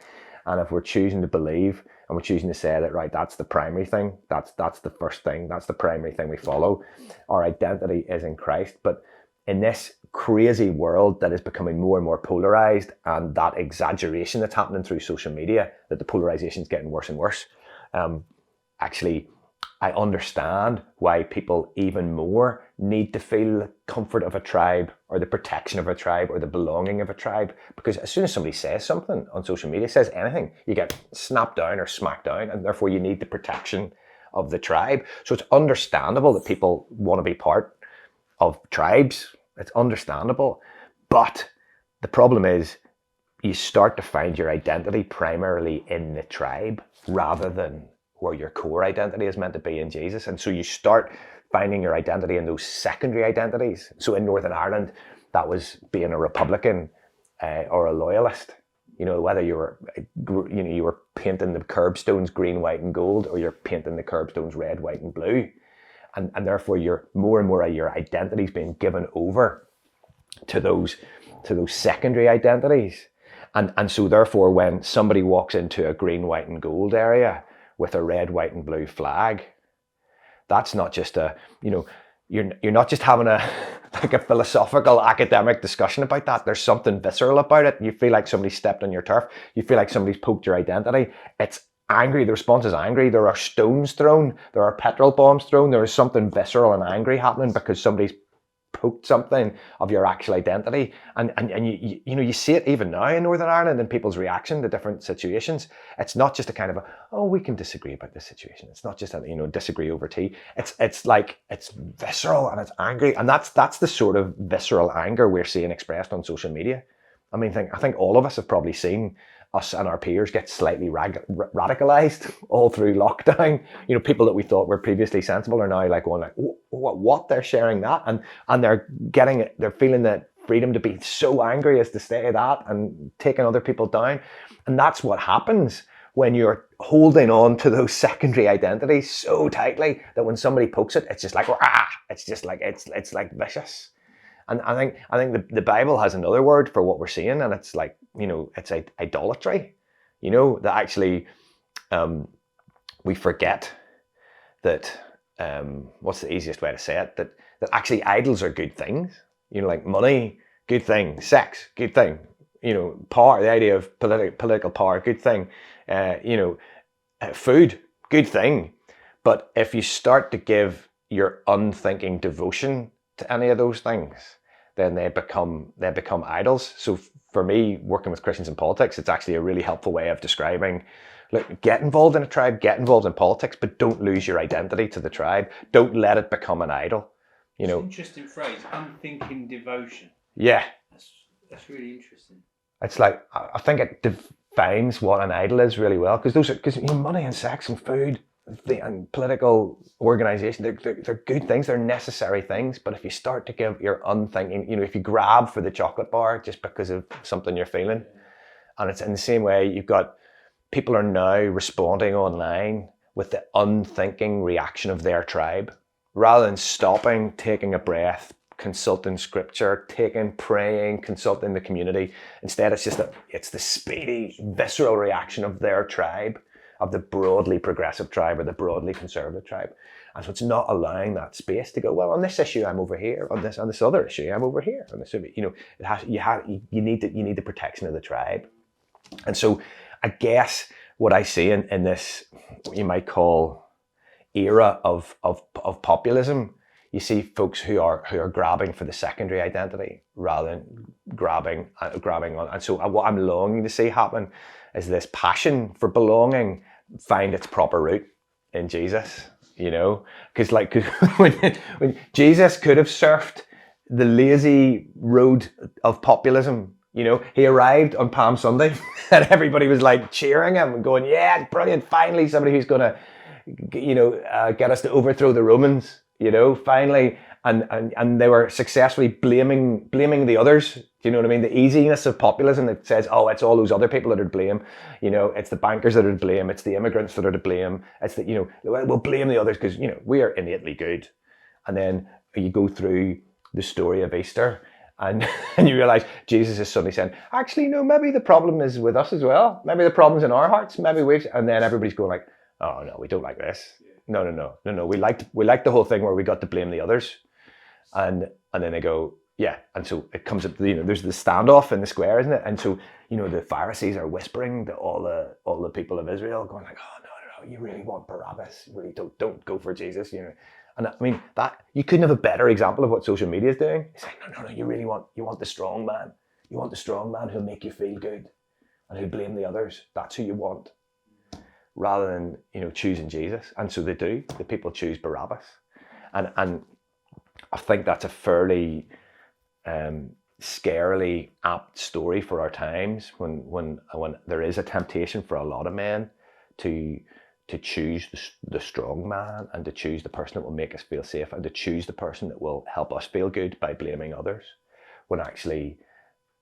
And if we're choosing to believe and we're choosing to say that, right, that's the primary thing, that's the first thing, that's the primary thing we follow, our identity is in Christ. But in this crazy world that is becoming more and more polarized, and that exaggeration that's happening through social media, that the polarization is getting worse and worse, actually, I understand why people even more need to feel the comfort of a tribe, or the protection of a tribe, or the belonging of a tribe. Because as soon as somebody says something on social media, says anything, you get snapped down or smacked down, and therefore you need the protection of the tribe. So it's understandable that people want to be part of tribes. It's understandable. But the problem is, you start to find your identity primarily in the tribe rather than where your core identity is meant to be in Jesus. And so you start finding your identity in those secondary identities. So in Northern Ireland, that was being a Republican or a loyalist. Whether you were painting the curbstones green, white and gold, or you're painting the curbstones red, white and blue. And therefore you're more and more of your identities being given over to those secondary identities. And so therefore when somebody walks into a green, white and gold area with a red, white and blue flag, that's not just you're not just having a philosophical academic discussion about that. There's something visceral about it. You feel like somebody stepped on your turf. You feel like somebody's poked your identity. It's angry. The response is angry. There are stones thrown. There are petrol bombs thrown. There is something visceral and angry happening because somebody's poked something of your actual identity. And you see it even now in Northern Ireland in people's reaction to different situations. It's not just a kind of we can disagree about this situation. It's not just a disagree over tea. It's visceral and it's angry. And that's the sort of visceral anger we're seeing expressed on social media. I think all of us have probably seen us and our peers get slightly radicalized all through lockdown. People that we thought were previously sensible are now going what? They're sharing that, and they're feeling that freedom to be so angry as to say that and taking other people down. And that's what happens when you're holding on to those secondary identities so tightly that when somebody pokes it, it's just like it's like vicious. And I think the Bible has another word for what we're seeing, and it's it's idolatry. That actually we forget that what's the easiest way to say it? That actually idols are good things. Like money, good thing. Sex, good thing. Power, the idea of political power, good thing. Food, good thing. But if you start to give your unthinking devotion to any of those things, then they become idols. So for me, working with Christians in politics, it's actually a really helpful way of describing, look, get involved in a tribe, get involved in politics, but don't lose your identity to the tribe. Don't let it become an idol. It's an interesting phrase, unthinking devotion. Yeah. That's really interesting. It's like, I think it defines what an idol is really well, because money and sex and food and political organization, they're good things, they're necessary things. But if you start to give your unthinking, if you grab for the chocolate bar just because of something you're feeling, and it's in the same way, you've got people are now responding online with the unthinking reaction of their tribe, rather than stopping, taking a breath, consulting scripture, praying, consulting the community. Instead, it's the speedy, visceral reaction of their tribe, of the broadly progressive tribe or the broadly conservative tribe. And so it's not allowing that space to go, well, on this issue I'm over here, on this other issue I'm over here. On this, you need the protection of the tribe. And so I guess what I see in this, what you might call era of populism, you see folks who are grabbing for the secondary identity rather than grabbing on. And so what I'm longing to see happen is this passion for belonging find its proper root in Jesus. You know, because when Jesus could have surfed the lazy road of populism, you know, he arrived on Palm Sunday and everybody was like cheering him and going, yeah, it's brilliant. Finally, somebody who's going to, you know, get us to overthrow the Romans, you know, finally. And they were successfully blaming the others. Do you know what I mean? The easiness of populism that says, oh, it's all those other people that are to blame. You know, it's the bankers that are to blame. It's the immigrants that are to blame. It's the, you know, we'll blame the others because, you know, we are innately good. And then you go through the story of Easter and you realize Jesus is suddenly saying, actually, no, maybe the problem is with us as well. Maybe the problem's in our hearts. Maybe and then everybody's going like, oh no, we don't like this. No. We liked the whole thing where we got to blame the others. And then they go, yeah. And so it comes up, you know, there's the standoff in the square, isn't it? And so, you know, the Pharisees are whispering to all the people of Israel going like, oh, no, you really want Barabbas. You really don't go for Jesus, you know. And I mean, that you couldn't have a better example of what social media is doing. It's like, no, you want the strong man. You want the strong man who'll make you feel good and who'll blame the others. That's who you want. Rather than, you know, choosing Jesus. And so they do. The people choose Barabbas. And I think that's a fairly scarily apt story for our times when there is a temptation for a lot of men to choose the strong man and to choose the person that will make us feel safe and to choose the person that will help us feel good by blaming others, when actually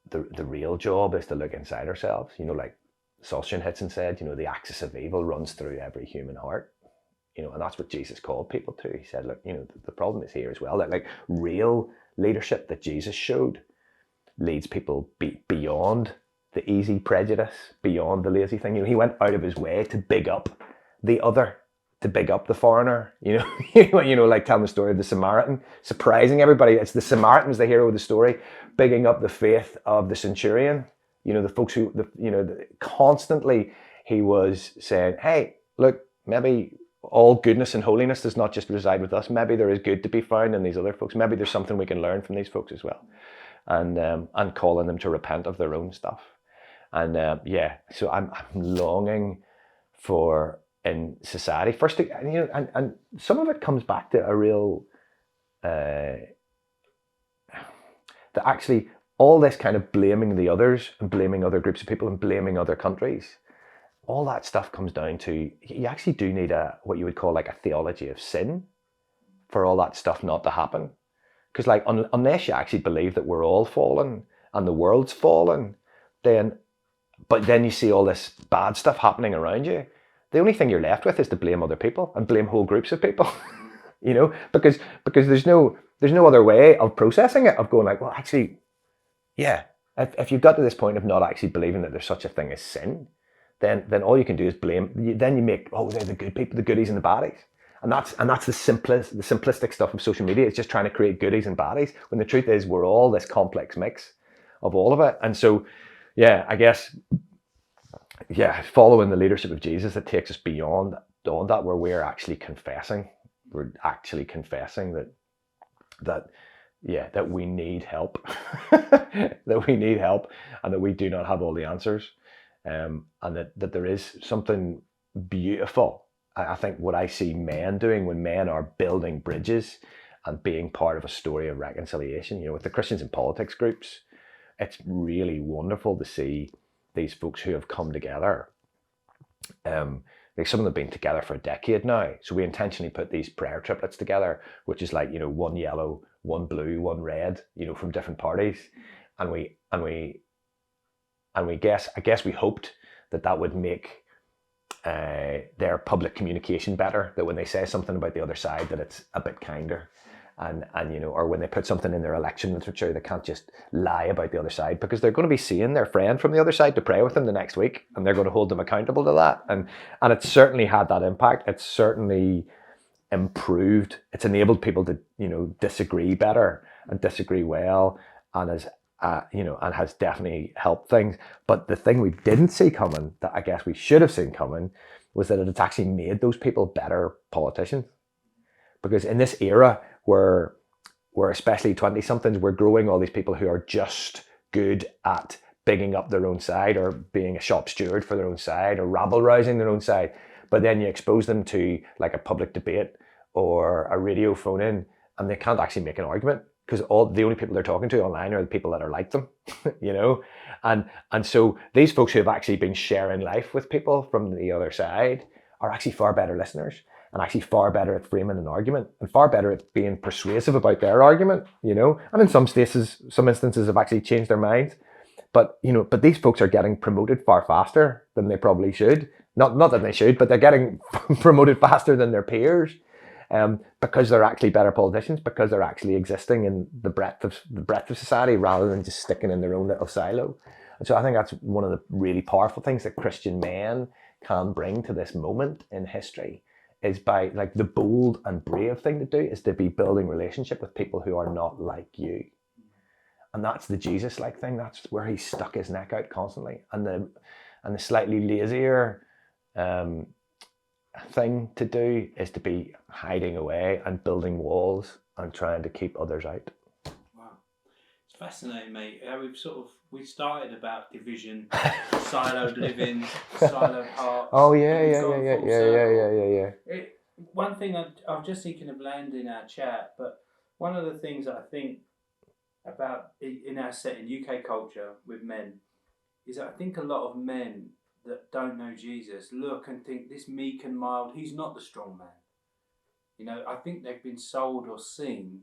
the real job is to look inside ourselves. You know, like Solzhenitsyn said, you know, the axis of evil runs through every human heart. You know, and that's what Jesus called people to. He said, look, you know, the problem is here as well. That like real leadership that Jesus showed leads people beyond the easy prejudice, beyond the lazy thing. You know, he went out of his way to big up the other, to big up the foreigner. You know, like telling the story of the Samaritan, surprising everybody. It's the Samaritan was the hero of the story, bigging up the faith of the centurion. You know, the folks who, constantly he was saying, hey, look, maybe all goodness and holiness does not just reside with us. Maybe there is good to be found in these other folks. Maybe there's something we can learn from these folks as well, and calling them to repent of their own stuff. And so I'm longing for in society first, you know, and some of it comes back to a real that actually all this kind of blaming the others and blaming other groups of people and blaming other countries. All that stuff comes down to, you actually do need what you would call like a theology of sin for all that stuff not to happen. Because like, unless you actually believe that we're all fallen and the world's fallen, but then you see all this bad stuff happening around you, the only thing you're left with is to blame other people and blame whole groups of people, you know, because there's no other way of processing it, of going like, well, actually, yeah, if you've got to this point of not actually believing that there's such a thing as sin, then all you can do is blame. Then you make, they're the good people, the goodies and the baddies. And that's the simplistic stuff of social media. It's just trying to create goodies and baddies, when the truth is we're all this complex mix of all of it. And so, yeah, I guess, following the leadership of Jesus, that takes us beyond that, where we're actually confessing that we need help, that we need help, and that we do not have all the answers. And that there is something beautiful. I think what I see men doing when men are building bridges and being part of a story of reconciliation, you know, with the Christians in Politics groups, it's really wonderful to see these folks who have come together. Like some of them have been together for a decade now. So we intentionally put these prayer triplets together, which is like, you know, one yellow, one blue, one red, you know, from different parties. And I guess we hoped that would make their public communication better, that when they say something about the other side, that it's a bit kinder, and you know, or when they put something in their election literature, they can't just lie about the other side, because they're going to be seeing their friend from the other side to pray with them the next week, and they're going to hold them accountable to that. And it's certainly had that impact. It's certainly improved. It's enabled people to, you know, disagree better and disagree well, and has definitely helped things. But the thing we didn't see coming, that I guess we should have seen coming, was that it's actually made those people better politicians. Because in this era we're especially 20-somethings, we're growing all these people who are just good at bigging up their own side or being a shop steward for their own side or rabble-rousing their own side. But then you expose them to like a public debate or a radio phone-in and they can't actually make an argument because the only people they're talking to online are the people that are like them, you know? And so these folks who have actually been sharing life with people from the other side are actually far better listeners and actually far better at framing an argument and far better at being persuasive about their argument, you know? And in some instances have actually changed their minds. But, you know, but these folks are getting promoted far faster than they probably should. Not that they should, but they're getting promoted faster than their peers. Because they're actually better politicians, because they're actually existing in the breadth of society rather than just sticking in their own little silo. And so I think that's one of the really powerful things that Christian men can bring to this moment in history is by like the bold and brave thing to do is to be building relationship with people who are not like you. And that's the Jesus-like thing. That's where he stuck his neck out constantly. And the slightly lazier thing to do is to be hiding away and building walls and trying to keep others out. Wow, it's fascinating, mate. How we started about division, siloed living, siloed hearts. Oh yeah. One thing I'm just thinking of landing our chat, but one of the things that I think about in our setting, UK culture with men, is that I think a lot of men that don't know Jesus look and think this meek and mild, he's not the strong man. You know, I think they've been sold or seen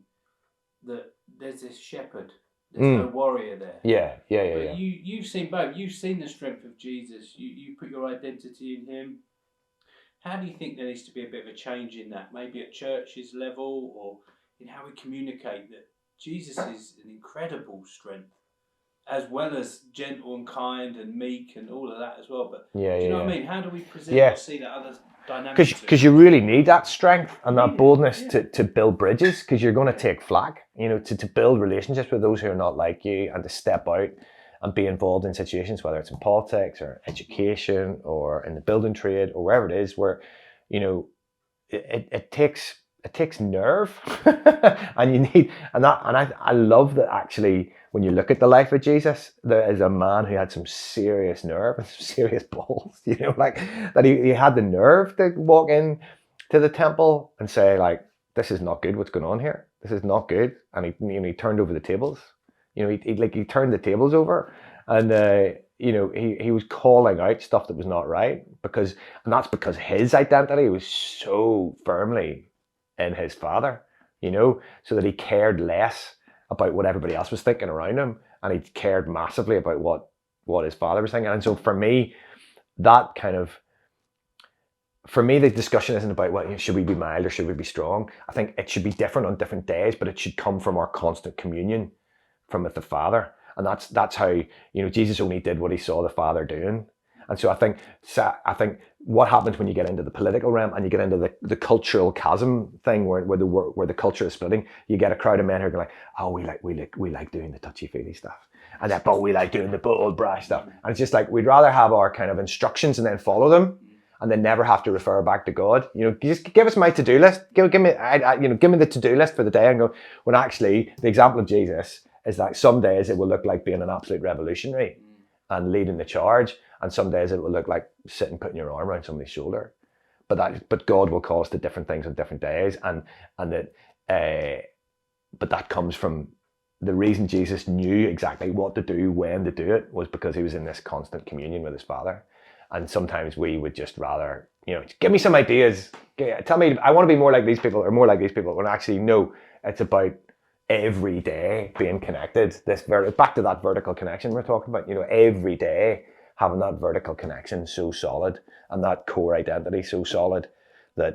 that there's this shepherd, there's no warrior there. Yeah. But you've seen both. You've seen the strength of Jesus. You put your identity in him. How do you think there needs to be a bit of a change in that? Maybe at church's level or in how we communicate that Jesus is an incredible strength, as well as gentle and kind and meek and all of that as well. But do you know what I mean? How do we present or see that other dynamic? Because you really need that strength and that boldness to build bridges, because you're going to take flack, you know, to build relationships with those who are not like you and to step out and be involved in situations, whether it's in politics or education or in the building trade or wherever it is, where, you know, it takes nerve and you need, and I love that actually when you look at the life of Jesus, there is a man who had some serious nerve and some serious balls, you know, like that he had the nerve to walk in to the temple and say like, this is not good, what's going on here? This is not good. And he turned over the tables, you know, he turned the tables over and, you know, he was calling out stuff that was not right and that's because his identity was so firmly in his Father, you know, so that he cared less about what everybody else was thinking around him, and he cared massively about what his Father was thinking. And so for me, the discussion isn't about, well, should we be mild or should we be strong? I think it should be different on different days, but it should come from our constant communion from with the Father. And that's how, you know, Jesus only did what he saw the Father doing. And so I think what happens when you get into the political realm and you get into the cultural chasm thing where the culture is splitting, you get a crowd of men who are like, oh, we like doing the touchy-feely stuff. And then, but we like doing the bold, brash stuff. And it's just like, we'd rather have our kind of instructions and then follow them and then never have to refer back to God. You know, just give us my to-do list. Give me the to-do list for the day and go, when actually the example of Jesus is that some days it will look like being an absolute revolutionary and leading the charge. And some days it will look like sitting, putting your arm around somebody's shoulder. But God will call us to different things on different days. But that comes from the reason Jesus knew exactly what to do, when to do it, was because he was in this constant communion with his Father. And sometimes we would just rather, you know, give me some ideas. Tell me, I want to be more like these people or more like these people. When actually, no, it's about every day being connected. Back to that vertical connection we're talking about, you know, every day having that vertical connection so solid and that core identity so solid that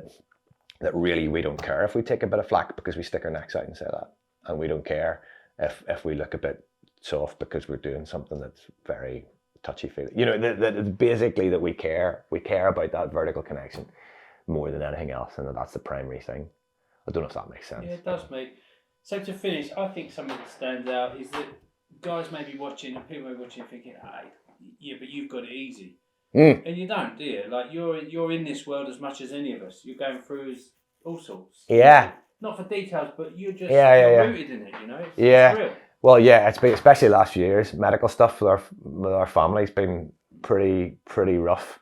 really we don't care if we take a bit of flack because we stick our necks out and say that. And we don't care if we look a bit soft because we're doing something that's very touchy-feely. You know, basically that we care about that vertical connection more than anything else, and that's the primary thing. I don't know if that makes sense. Yeah, it does, mate. So to finish, I think something that stands out is that guys may be watching and people may be watching thinking, hey, yeah, but you've got it easy. And you don't, do you? Like, you're in this world as much as any of us. You're going through all sorts. Yeah. not for details, but you're just rooted in it, you know? It's real. Well, yeah, it's been, especially the last few years, medical stuff with our family's been pretty rough.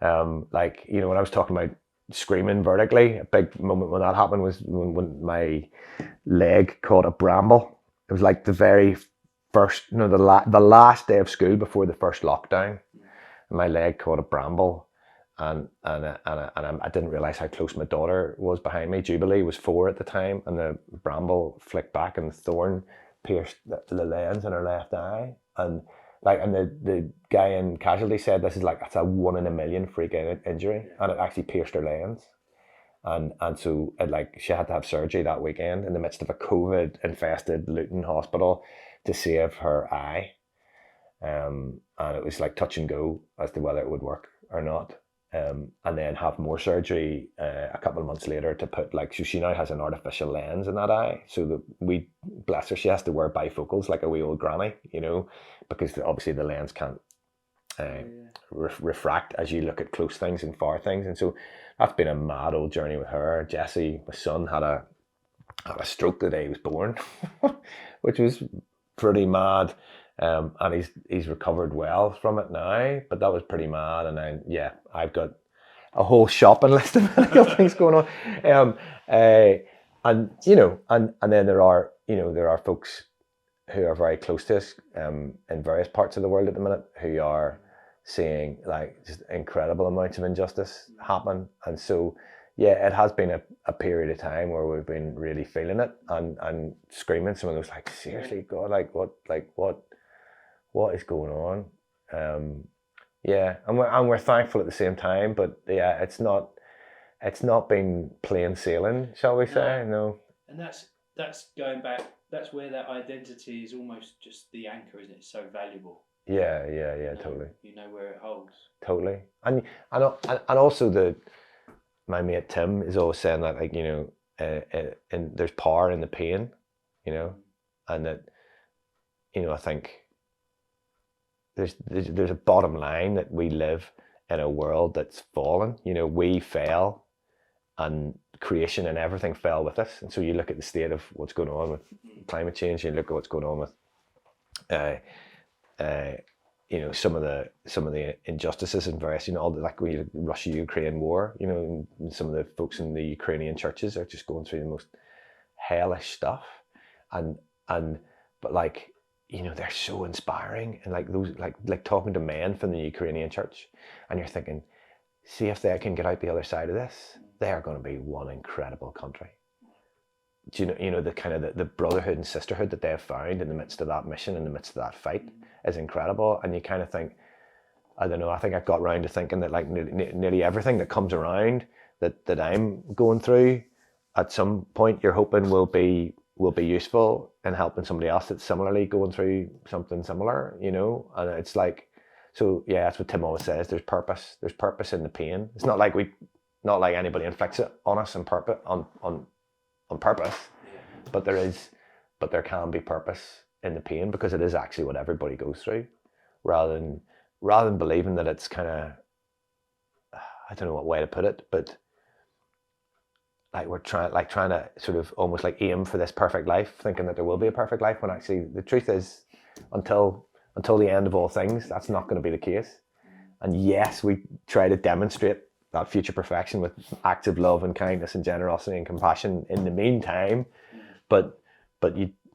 Like, you know, when I was talking about screaming vertically, a big moment when that happened was when my leg caught a bramble. It was like the very first, you know, the last day of school before the first lockdown. And my leg caught a bramble, and I didn't realize how close my daughter was behind me. Jubilee was 4 at the time, and the bramble flicked back, and the thorn pierced the lens in her left eye. And the guy in casualty said this is like, it's a 1 in a million freak injury, and it actually pierced her lens. And so she had to have surgery that weekend in the midst of a COVID infested Luton hospital to save her eye. And it was like touch and go as to whether it would work or not. And then have more surgery a couple of months later to put so she now has an artificial lens in that eye. So that bless her, she has to wear bifocals like a wee old granny, you know, because obviously the lens can't refract as you look at close things and far things. And so that's been a mad old journey with her. Jesse, my son, had a stroke the day he was born, which was pretty mad. And he's recovered well from it now, but that was pretty mad. And then I've got a whole shopping list of medical things going on. And you know, and then there are folks who are very close to us in various parts of the world at the minute who are seeing just incredible amounts of injustice happen. And so it has been a period of time where we've been really feeling it and screaming some of those seriously, God, what is going on? And we're thankful at the same time, but it's not been plain sailing, shall we say? No. And that's going back. That's where that identity is almost just the anchor, isn't it? It's so valuable. Yeah, totally. You know where it holds. Totally, and also my mate Tim is always saying that and there's power in the pain, you know, and that, you know, I think there's a bottom line that we live in a world that's fallen. You know, we fell, and creation and everything fell with us. And so you look at the state of what's going on with climate change, you look at what's going on with you know, some of the injustices and various, you know, all the Russia-Ukraine war, you know, and some of the folks in the Ukrainian churches are just going through the most hellish stuff, but you know, they're so inspiring, and those talking to men from the Ukrainian church, and you're thinking, see if they can get out the other side of this, they are going to be one incredible country. Do you know the kind of the brotherhood and sisterhood that they have found in the midst of that mission, in the midst of that fight, is incredible. And you kind of think, I don't know, I think I've got around to thinking that nearly everything that comes around that I'm going through, at some point you're hoping will be useful in helping somebody else that's similarly going through something similar, you know. And it's so that's what Tim always says, there's purpose in the pain. It's not like anybody inflicts it on us on purpose, but there can be purpose in the pain, because it is actually what everybody goes through, rather than believing that it's kind of, I don't know what way to put it, but we're trying to sort of almost aim for this perfect life, thinking that there will be a perfect life, when actually the truth is, until the end of all things, that's not going to be the case. And yes, we try to demonstrate that future perfection with acts of love and kindness and generosity and compassion in the meantime, but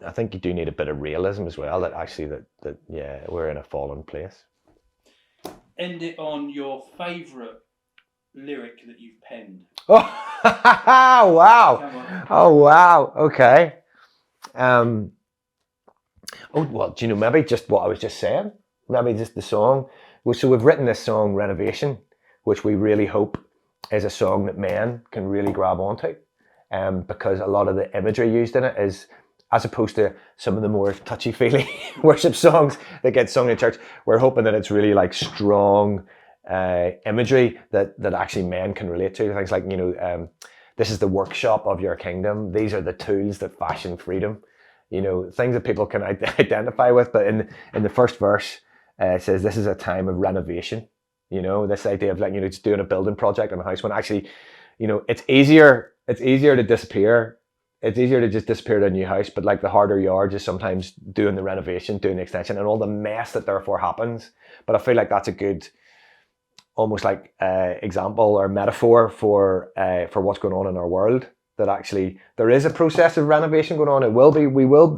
I think you do need a bit of realism as well, that actually that we're in a fallen place. End it on your favourite lyric that you've penned. Oh, wow. Oh, wow. Okay. Oh, well, do you know, maybe just what I was just saying? Maybe just the song. So we've written this song, Renovation, which we really hope is a song that men can really grab onto, because a lot of the imagery used in it is, as opposed to some of the more touchy-feely worship songs that get sung in church, we're hoping that it's really strong imagery that actually men can relate to. Things like, you know, this is the workshop of your kingdom. These are the tools that fashion freedom. You know, things that people can identify with. But in the first verse, it says this is a time of renovation. You know, this idea of just doing a building project on a house, when actually, you know, it's easier to disappear it's easier to just disappear to a new house, but like the harder yards is sometimes doing the renovation, doing the extension, and all the mess that therefore happens. But I feel like that's a good, almost like example or metaphor for what's going on in our world. That actually there is a process of renovation going on.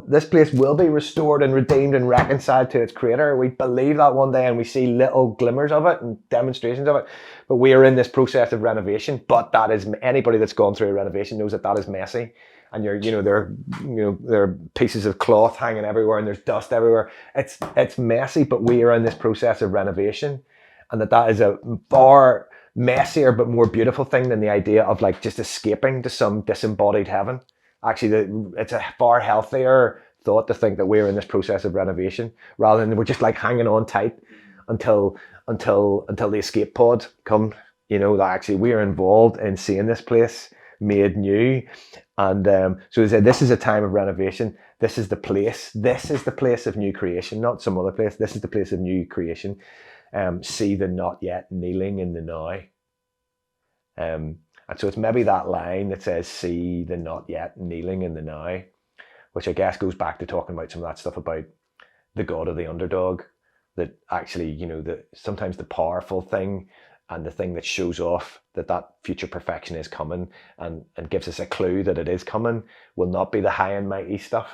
This place will be restored and redeemed and reconciled to its creator. We believe that one day, and we see little glimmers of it and demonstrations of it. But we are in this process of renovation. But that is, anybody that's gone through a renovation knows that is messy. And there are pieces of cloth hanging everywhere, and there's dust everywhere. It's messy, but we are in this process of renovation, and that is a far messier but more beautiful thing than the idea of like just escaping to some disembodied heaven. Actually, it's a far healthier thought to think that we're in this process of renovation rather than we're just like hanging on tight until the escape pod come. That actually we are involved in seeing this place made new. And so they said this is a time of renovation. This is the place. This is the place of new creation, not some other place. This is the place of new creation. See the not yet kneeling in the now. And so it's maybe that line that says, see the not yet kneeling in the now, which I guess goes back to talking about some of that stuff about the God of the underdog, that actually, sometimes the powerful thing and the thing that shows off that future perfection is coming and gives us a clue that it is coming will not be the high and mighty stuff,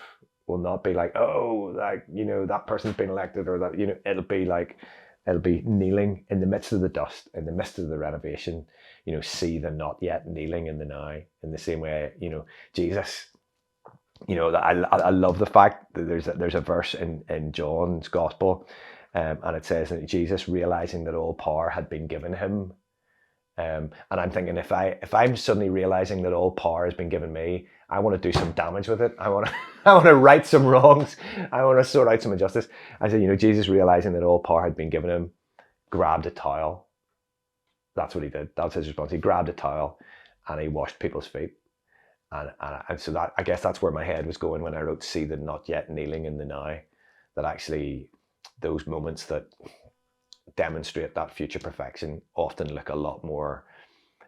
will not be like, oh, like, that person's been elected, or that, it'll be kneeling in the midst of the dust, in the midst of the renovation, see the not yet kneeling in the now. In the same way, Jesus, I love the fact that there's a verse in John's gospel, and it says that Jesus, realizing that all power had been given him, and I'm thinking, if I'm suddenly realizing that all power has been given me, I want to do some damage with it. I want to right some wrongs. I want to sort out some injustice. I said, Jesus, realizing that all power had been given him, grabbed a towel. That's what he did. That was his response. He grabbed a towel and he washed people's feet. And so that, I guess that's where my head was going when I wrote, see the not yet kneeling in the now. That actually those moments that demonstrate that future perfection often look a lot more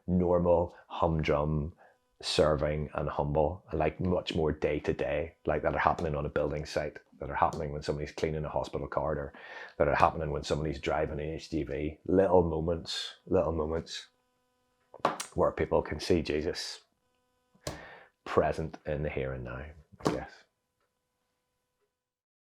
normal, humdrum, serving and humble, like much more day to day, like that are happening on a building site, that are happening when somebody's cleaning a hospital corridor, that are happening when somebody's driving an HGV. Little moments where people can see Jesus present in the here and now, I guess.